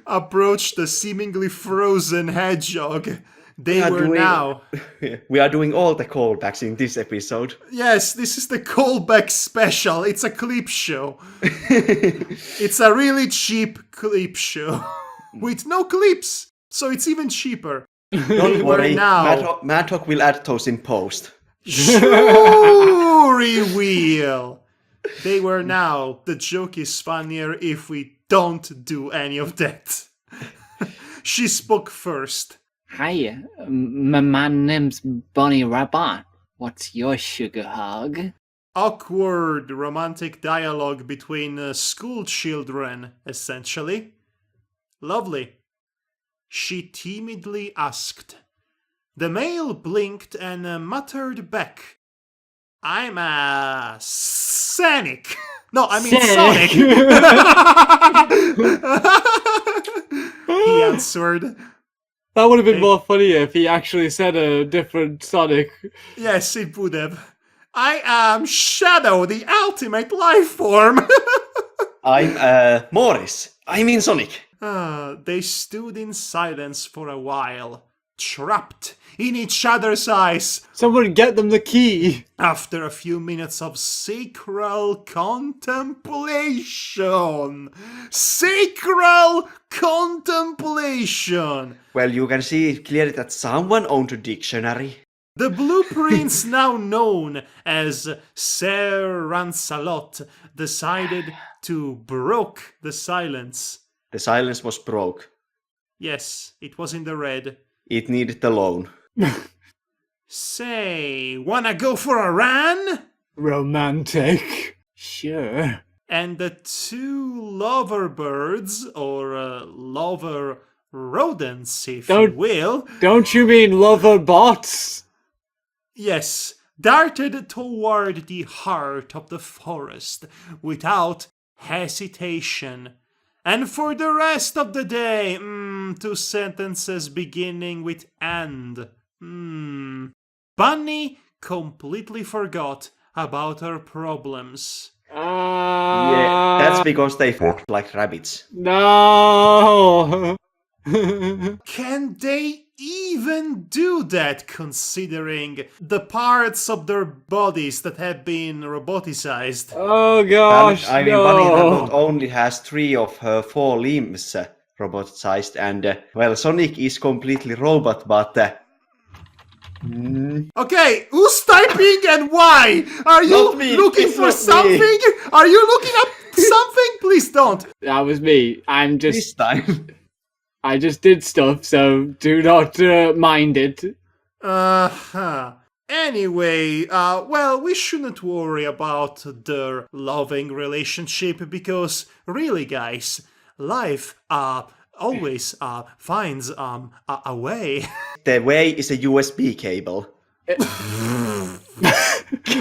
Approached the seemingly frozen hedgehog. They were now. We are doing all the callbacks in this episode. Yes, this is the callback special. It's a clip show. It's a really cheap clip show. With no clips. So it's even cheaper. Don't worry, now. Madhog will add those in post. Sure he will. They were now. The joke is funnier if we don't do any of that. She spoke first. Hi, my name's Bonnie Rabbit. What's your sugar hug? Awkward romantic dialogue between school children, essentially. Lovely. She timidly asked. The male blinked and muttered back. I'm a Sonic. No, I mean Sonic. He answered. That would have been more funny if he actually said a different Sonic. Yes, it would have. I am Shadow, the ultimate life form. I'm Morris. I mean Sonic. They stood in silence for a while, trapped in each other's eyes. Someone get them the key. After a few minutes of sacral contemplation. Sacral contemplation. Well, you can see clearly that someone owned a dictionary. The blueprints, now known as Ser Ransalot, decided to broke the silence. The silence was broke. Yes, it was in the red. It needed the loan. Say, wanna go for a run? Romantic. Sure. And the two lover birds, or lover rodents, if you will, Don't you mean lover bots? yes, darted toward the heart of the forest without hesitation. And for the rest of the day, two sentences beginning with and. Bunny completely forgot about her problems. Yeah, that's because they fucked like rabbits. No. Can they even do that considering the parts of their bodies that have been roboticized? Oh gosh, I mean, no. Bunny Rabbit only has 3 of her 4 limbs robot-sized, and well, Sonic is completely robot, but Okay, who's typing and why? Are you Not me, looking it's for not something? me. Are you looking up something? Please don't. That was me. this time. I just did stuff, so do not mind it. Uh-huh. Anyway, well, we shouldn't worry about their loving relationship because, really, guys, life, always, finds, a way. The way is a USB cable.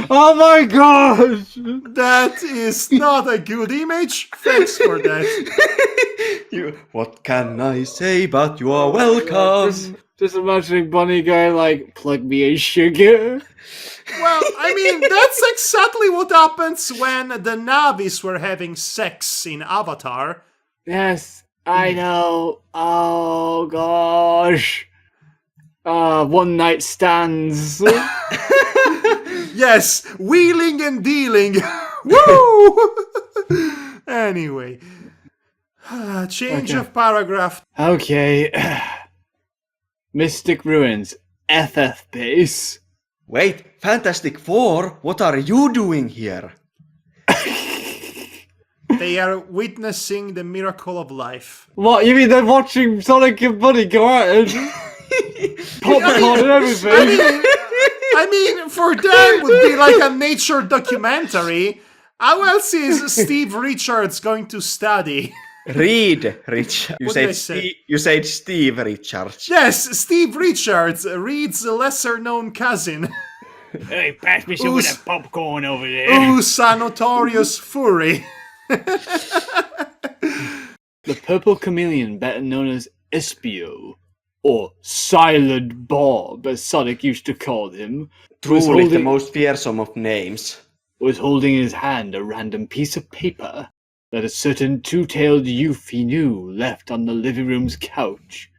Oh my gosh! That is not a good image. Thanks for that. What can I say, but you are welcome. Just imagining Bunny going like, plug me in sugar. Well, I mean, that's exactly what happens when the Navis were having sex in Avatar. Yes, I know. Oh gosh. One night stands. Yes, wheeling and dealing. Woo! Anyway, change Okay. of paragraph. Okay. Mystic Ruins, FF base. Wait, Fantastic Four, what are you doing here? They are witnessing the miracle of life. What, you mean they're watching Sonic and Bunny go out and popcorn and everything? I mean, for them would be like a nature documentary. How else is Steve Richards going to study? Reed Richards. What did I say? You said Steve Richards. Yes, Steve Richards, Reed's lesser-known cousin. Hey, pass me some of that popcorn over there. Who's a notorious furry. The Purple Chameleon, better known as Espio, or Silent Bob, as Sonic used to call him, Truly the most fearsome of names. was holding in his hand a random piece of paper that a certain two-tailed youth he knew left on the living room's couch.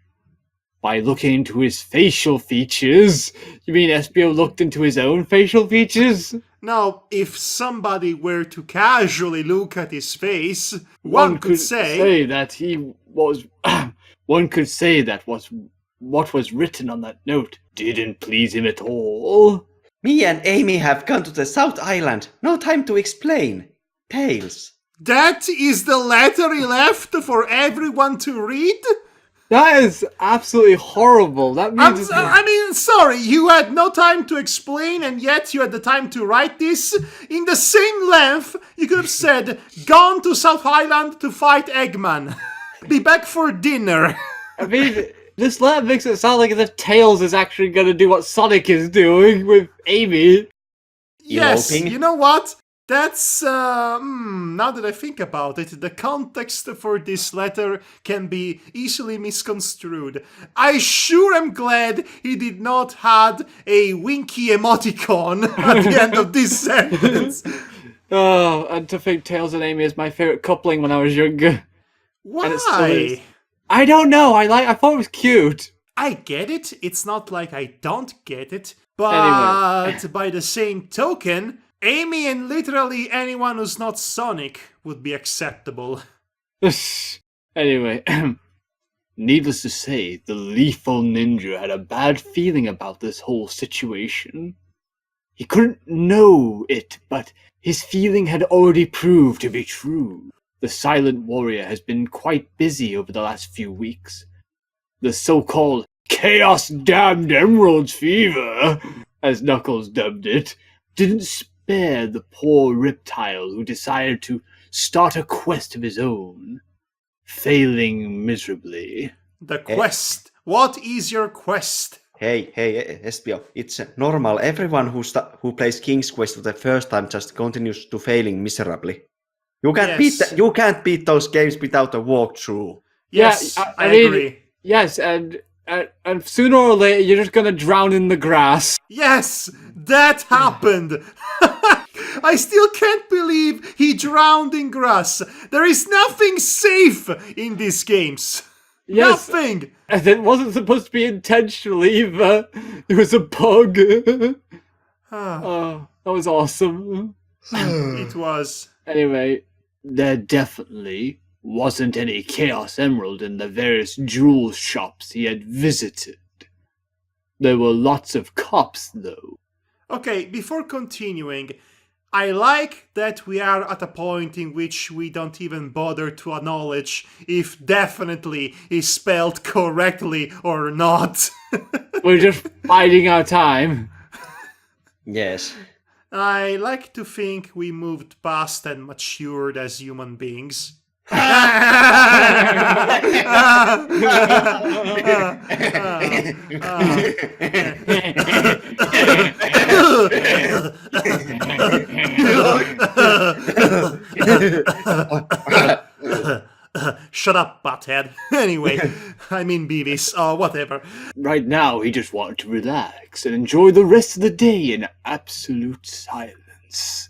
By looking into his facial features, you mean Espio looked into his own facial features? Now, if somebody were to casually look at his face, one could say that he was. One could say that what was written on that note didn't please him at all. Me and Amy have gone to the South Island. No time to explain. Tails. that is the letter he left for everyone to read? That is absolutely horrible. That means I mean, sorry, you had no time to explain and yet you had the time to write this? In the same length, you could have said, gone to South Island to fight Eggman. Be back for dinner. I mean, this letter makes it sound like as if Tails is actually going to do what Sonic is doing with Amy. Yes, Eloping. you know what? That's, now that I think about it, the context for this letter can be easily misconstrued. I sure am glad he did not had a winky emoticon at the end of this sentence. Oh, and to think Tails and Amy is my favorite coupling when I was younger. And it still is. Why? I don't know. I thought it was cute. I get it. It's not like I don't get it. But by the same token, Amy and literally anyone who's not Sonic would be acceptable. Anyway, needless to say, the lethal ninja had a bad feeling about this whole situation. He couldn't know it, but his feeling had already proved to be true. The silent warrior has been quite busy over the last few weeks. The so-called chaos-damned emeralds fever, as Knuckles dubbed it, didn't spare the poor reptile who decided to start a quest of his own, failing miserably. The quest. What is your quest? Hey, Espio, it's normal. Everyone who plays King's Quest for the first time just continues to failing miserably. You can't beat those games without a walkthrough. Yes, Yeah, I mean, agree. Yes, and sooner or later you're just gonna drown in the grass. Yes, that happened. I still can't believe he drowned in grass. There is nothing safe in these games. Yes, Nothing. and it wasn't supposed to be intentional either. It was a bug. Oh, that was awesome. It was. Anyway, there definitely wasn't any Chaos Emerald in the various jewel shops he had visited. There were lots of cops, though. Okay, before continuing, I like that we are at a point in which we don't even bother to acknowledge if definitely is spelled correctly or not. We're just biding our time. Yes. I like to think we moved past and matured as human beings. Shut up, butthead. Anyway, I mean Beavis, whatever. Right now, he just wanted to relax and enjoy the rest of the day in absolute silence.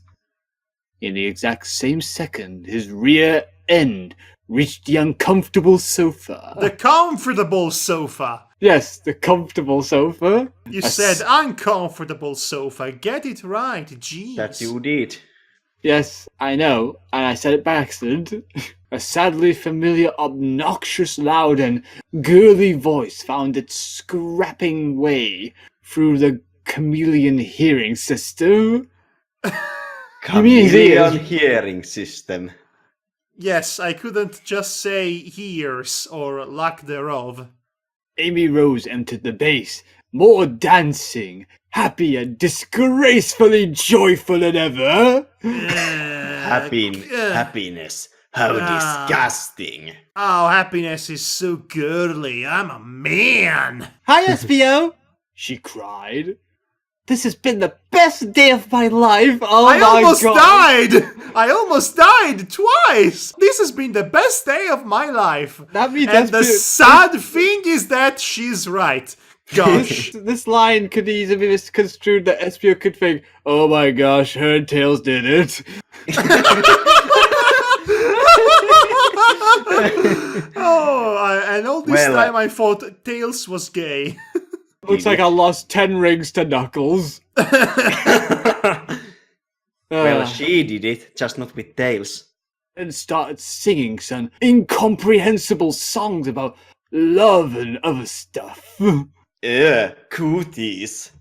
In the exact same second, his rear end reached the uncomfortable sofa. The comfortable sofa. Yes, the comfortable sofa. You A said uncomfortable sofa. Get it right. Jeez. That you did. Yes, I know, and I said it by accident. A sadly familiar, obnoxious, loud, and girly voice found its scrapping way through the chameleon hearing system. You mean Chameleon ears? hearing system. Yes, I couldn't just say hears or lack thereof. Amy Rose entered the base, more dancing, happy and disgracefully joyful than ever. Happiness. How disgusting. Oh, happiness is so girly. I'm a man. Hi, SBO! She cried. This has been the best day of my life. Oh I my almost god! died. I almost died twice. This has been the best day of my life. That means And the SBO sad thing is that she's right. Gosh. This line could easily be misconstrued that SBO could think, oh my gosh, her and Tails did it. And all this time I thought Tails was gay. Looks like I lost 10 rings to Knuckles. Well, she did it, just not with Tails. And started singing some incomprehensible songs about love and other stuff. Cooties.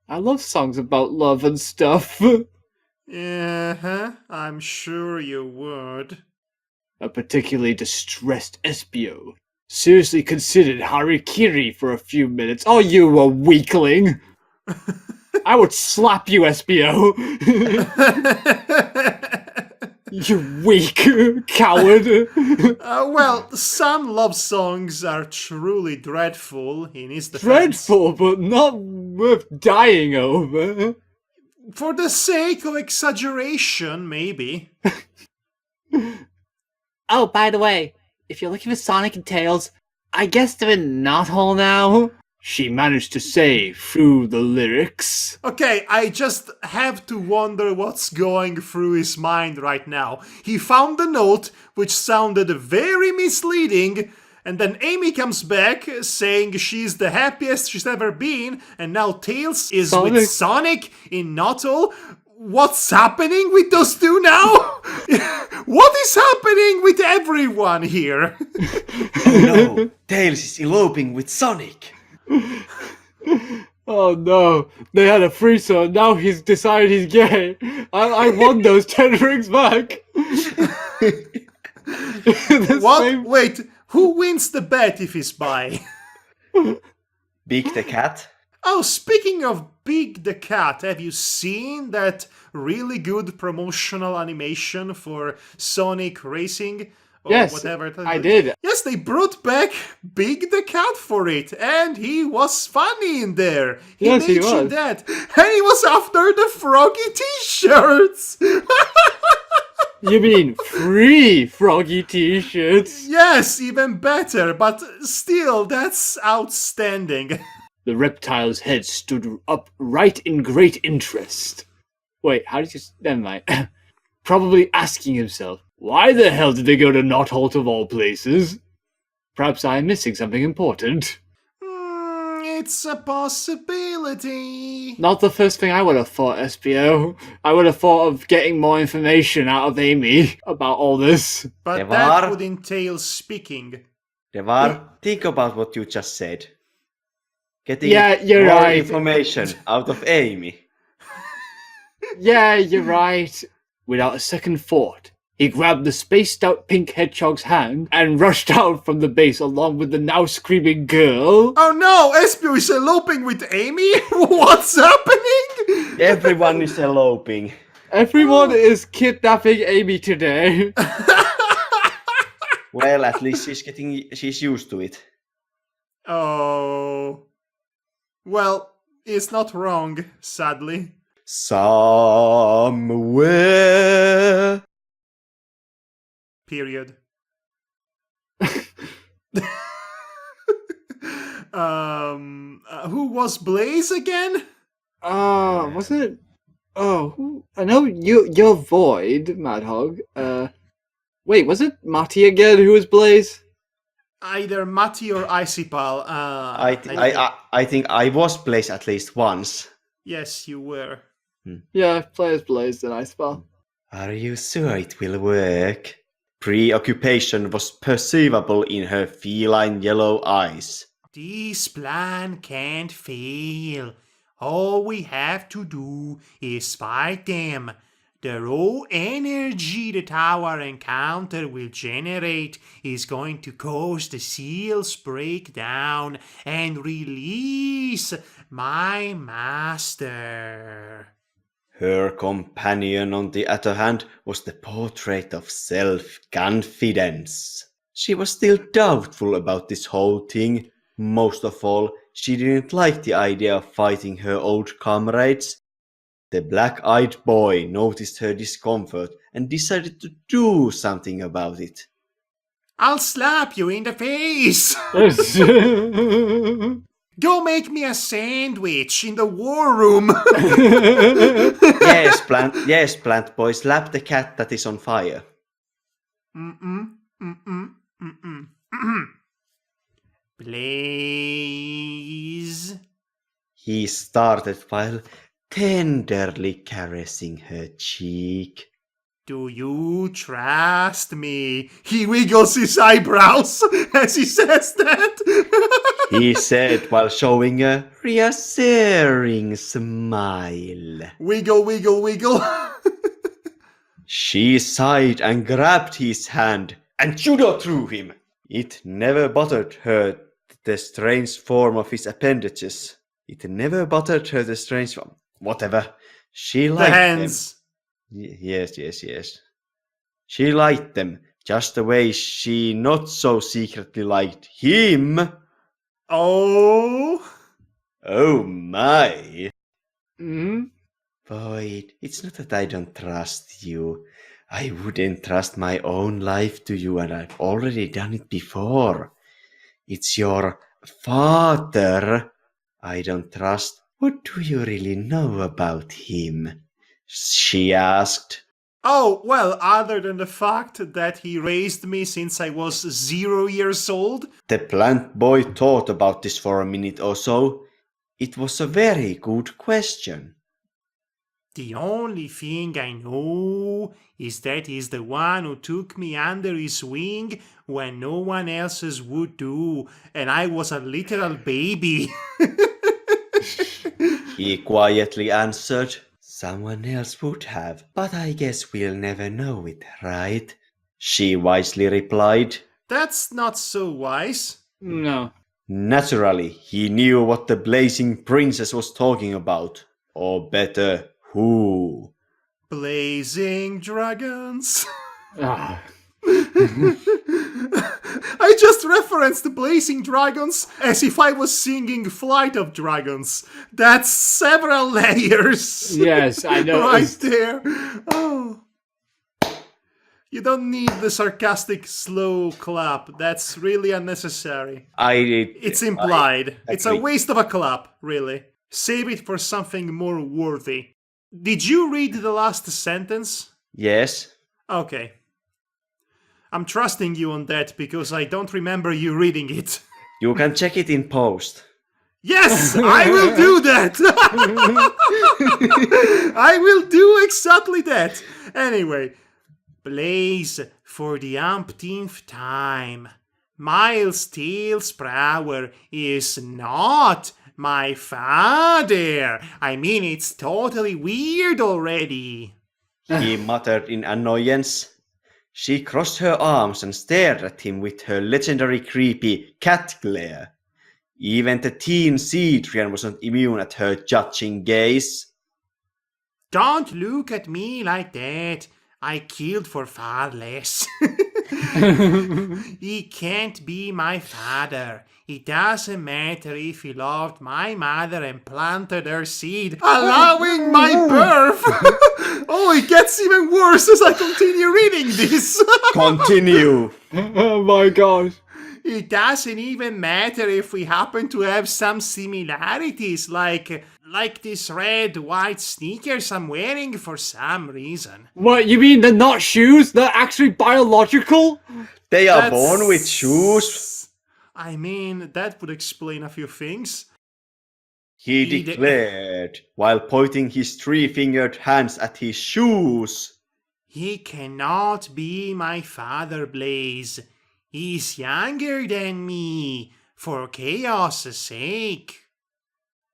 I love songs about love and stuff. Uh-huh, I'm sure you would. A particularly distressed SBO seriously considered harikiri for a few minutes. Oh, you a weakling! I would slap you, SBO! You weak coward! Well, some love songs are truly dreadful in his defense. Dreadful, but not worth dying over. For the sake of exaggeration, maybe. Oh, by the way, if you're looking for Sonic and Tails, I guess they're in Knothole now. She managed to say through the lyrics. Okay, I just have to wonder what's going through his mind right now. He found the note, which sounded very misleading, and then Amy comes back saying she's the happiest she's ever been, and now Tails is with Sonic in Knothole. What's happening with those two now? What is happening with everyone here? Oh no, Tails is eloping with Sonic. Oh no, they had a threesome, now he's decided he's gay. I won those 10 rings back. What? Wait, who wins the bet if he's bi? Big the cat. Oh, speaking of Big the Cat, have you seen that really good promotional animation for Sonic Racing? Or Yes, whatever. I did. Yes, they brought back Big the Cat for it, and he was funny in there. Yes, he mentioned was. that. And he was after the Froggy t-shirts. You mean free Froggy t-shirts? Yes, even better, but still, that's outstanding. The reptile's head stood upright in great interest. Wait, how did you... Never mind. Probably asking himself, why the hell did they go to Knothole of all places? Perhaps I'm missing something important. It's a possibility. Not the first thing I would have thought, SBO. I would have thought of getting more information out of Amy about all this. But Devar? that would entail speaking. Devar, think about what you just said. Getting Yeah, you're more right. information out of Amy. Yeah, you're right. Without a second thought, he grabbed the spaced-out pink hedgehog's hand and rushed out from the base along with the now screaming girl. Oh no, Espio is eloping with Amy? What's happening? Everyone is eloping. Everyone is kidnapping Amy today. Well, at least she's used to it. Oh. Well, it's not wrong, sadly. Somewhere. Period. Who was Blaze again? Wasn't it? Oh, I know you're Void, Madhog. Wait, was it Mati again who was Blaze? Either Mati or Icipal. I think I was Blaze at least once. Yes, you were. Yeah, play as Blaze then, I suppose. Are you sure it will work? Preoccupation was perceivable in her feline yellow eyes. This plan can't fail. All we have to do is fight them. The raw energy that our encounter will generate is going to cause the seals break down and release my master. Her companion, on the other hand, was the portrait of self-confidence. She was still doubtful about this whole thing. Most of all, she didn't like the idea of fighting her old comrades. The black-eyed boy noticed her discomfort and decided to do something about it. I'll slap you in the face! Go make me a sandwich in the war room! Yes, plant boy, slap the cat that is on fire. Blaze. He started while tenderly caressing her cheek. Do you trust me? He wiggles his eyebrows as he says that. He said while showing a reassuring smile. Wiggle, wiggle, wiggle. She sighed and grabbed his hand and judo threw him. It never bothered her the strange form of his appendages. Whatever. She liked The them. hands. Yes. She liked them just the way she not so secretly liked him. Oh. Oh my. Hmm? Boy, it's not that I don't trust you. I wouldn't trust my own life to you, and I've already done it before. It's your father I don't trust. What do you really know about him? She asked. Oh, well, other than the fact that he raised me since I was 0 years old. The plant boy thought about this for a minute or so. It was a very good question. The only thing I know is that he's the one who took me under his wing when no one else's would do, and I was a literal baby. He quietly answered. Someone else would have, but I guess we'll never know it, right? She wisely replied. That's not so wise. No. Naturally, he knew what the blazing princess was talking about. Or better, who? Blazing dragons. Ah. I just referenced the Blazing Dragons as if I was singing Flight of Dragons. That's several layers. Yes, I know. Right there. Oh. You don't need the sarcastic slow clap. That's really unnecessary. It's implied. It's a agree. waste of a clap, really. Save it for something more worthy. Did you read the last sentence? Yes. Okay. I'm trusting you on that because I don't remember you reading it. You can check it in post. Yes, I will do that. I will do exactly that. Anyway, Blaze, for the umpteenth time, Miles Tailsprower is not my father. I mean, it's totally weird already. He muttered in annoyance. She crossed her arms and stared at him with her legendary creepy cat glare. Even the teen Cedrian wasn't immune at her judging gaze. Don't look at me like that. I killed for far less. He can't be my father. It doesn't matter if he loved my mother and planted her seed, allowing my birth. Oh, it gets even worse as I continue reading this. Continue. Oh my god. It doesn't even matter if we happen to have some similarities, like like these red, white sneakers I'm wearing for some reason. What, you mean they're not shoes? They're actually biological? They are born with shoes, I mean, that would explain a few things. he He declared, while pointing his three-fingered hands at his shoes. He cannot be my father, Blaze. He's younger than me, for chaos' sake.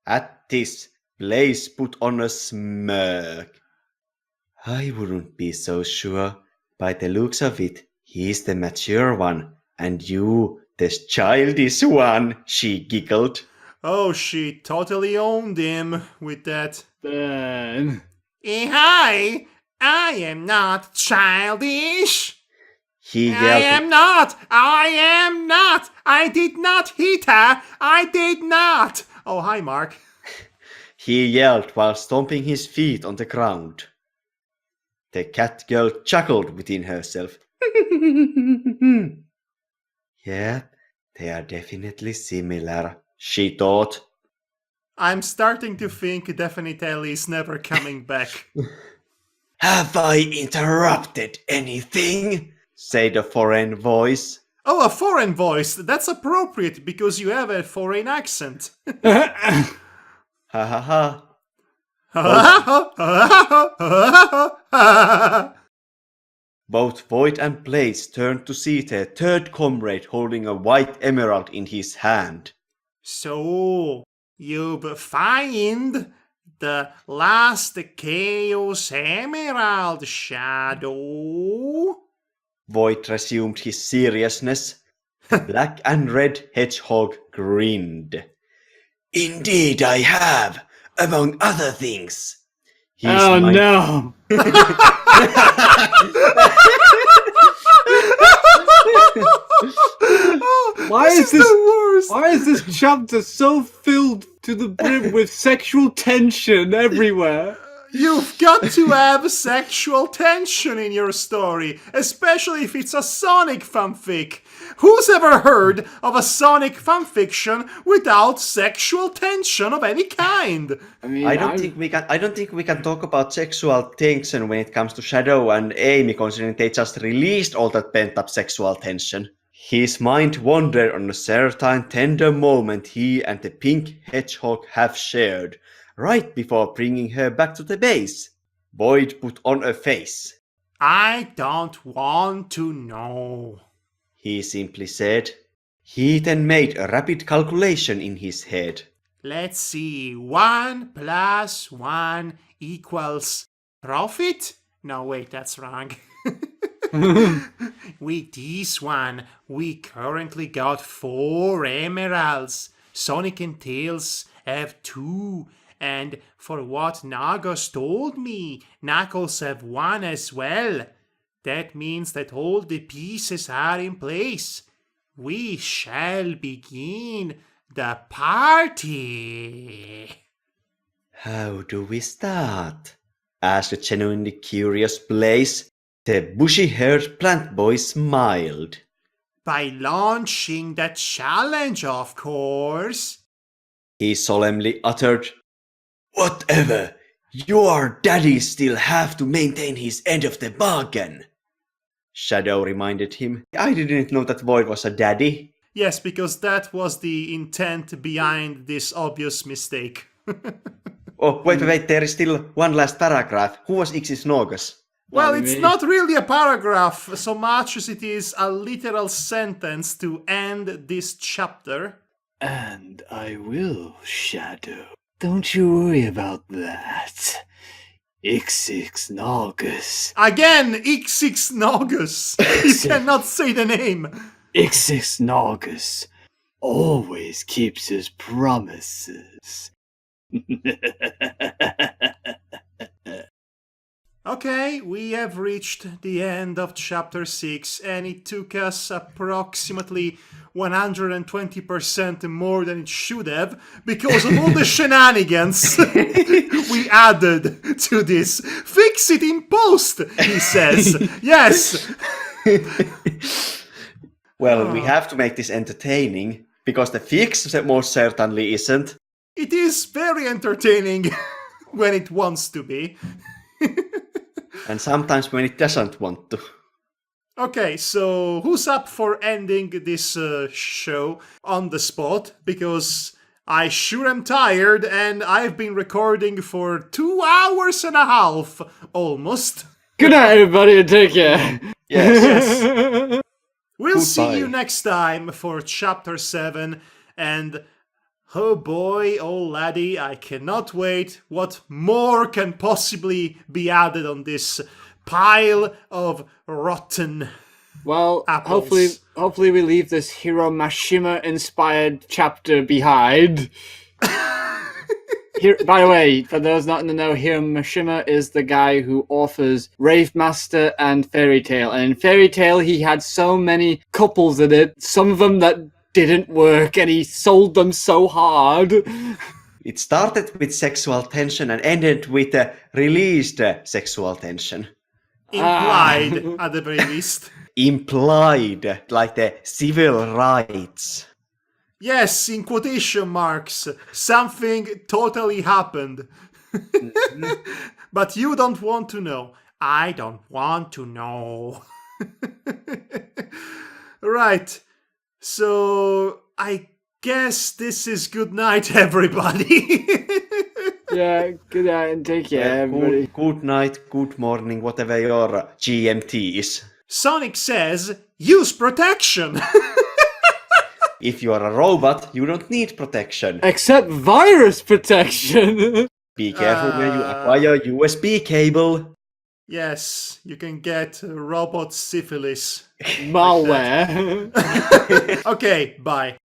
At this, Blaze put on a smirk. I wouldn't be so sure. By the looks of it, he's the mature one, and you, the childish one, she giggled. Oh, she totally owned him with that. Ben. Hi! I am not childish! He I yelled. am not! I am not! I did not hit her! I did not! Oh, hi, Mark. He yelled while stomping his feet on the ground. The cat girl chuckled within herself. Yeah, they are definitely similar, she thought. I'm starting to think Definitelli is never coming back. Have I interrupted anything? Said a foreign voice. Oh, a foreign voice! That's appropriate because you have a foreign accent. Ha ha ha. Both Void and Blaze turned to see their third comrade holding a white emerald in his hand. So, you've find the last Chaos Emerald, Shadow? Void resumed his seriousness. The black and red hedgehog grinned. Indeed I have, among other things. His Oh mind- no! Why This is this the worst? Why is this chapter so filled to the brim with sexual tension everywhere? You've got to have sexual tension in your story, especially if it's a Sonic fanfic. Who's ever heard of a Sonic fanfiction without sexual tension of any kind? I mean, I don't think we can talk about sexual tension when it comes to Shadow and Amy, considering they just released all that pent-up sexual tension. His mind wandered on a certain tender moment he and the pink hedgehog have shared, right before bringing her back to the base. Boyd put on a face. I don't want to know. He simply said. He then made a rapid calculation in his head. Let's see. 1 + 1 equals profit? No, wait, that's wrong. With this one, we currently got 4 emeralds. Sonic and Tails have 2. And for what Nagos told me, Knuckles have 1 as well. That means that all the pieces are in place. We shall begin the party. How do we start? Asked a genuinely curious Blaze. The bushy-haired plant boy smiled. By launching the challenge, of course. He solemnly uttered, Whatever! Your daddy still have to maintain his end of the bargain. Shadow reminded him. I didn't know that Void was a daddy. Yes, because that was the intent behind this obvious mistake. Oh, wait, there is still one last paragraph. Who was Ixis Nogus? Well, Not it's me. not really a paragraph so much as it is a literal sentence to end this chapter. And I will, Shadow. Don't you worry about that. Ixix Naugus. Again, Ixix Naugus. You cannot say the name. Ixix Naugus always keeps his promises. Okay, we have reached the end of chapter 6, and it took us approximately 120% more than it should have because of all the shenanigans we added to this. Fix it in post, he says. Yes. Well, we have to make this entertaining, because the fix most certainly isn't. it is very entertaining when it wants to be. And sometimes when it doesn't want to. Okay, so who's up for ending this show on the spot? Because I sure am tired and I've been recording for 2 hours and a half, almost. Good night, everybody, and take care. Yes. We'll see Goodbye. you next time for Chapter 7, and oh boy, oh laddie, I cannot wait. What more can possibly be added on this pile of rotten Well, apples? hopefully we leave this Hiro Mashima-inspired chapter behind. By the way, for those not in the know, Hiro Mashima is the guy who authors Rave Master and Fairy Tail. And in Fairy Tail, he had so many couples in it, some of them that didn't work, and he sold them so hard. It started with sexual tension and ended with released sexual tension. Implied, at the very least. Implied, like the civil rights. Yes, in quotation marks. Something totally happened. But you don't want to know. I don't want to know. Right. So, I guess this is good night, everybody. Yeah, good night and take care, everybody. Good night, good morning, whatever your GMT is. Sonic says, use protection. If you are a robot, you don't need protection. Except virus protection. Be careful when you acquire USB cable. Yes, you can get robot syphilis. Malware. Okay, bye.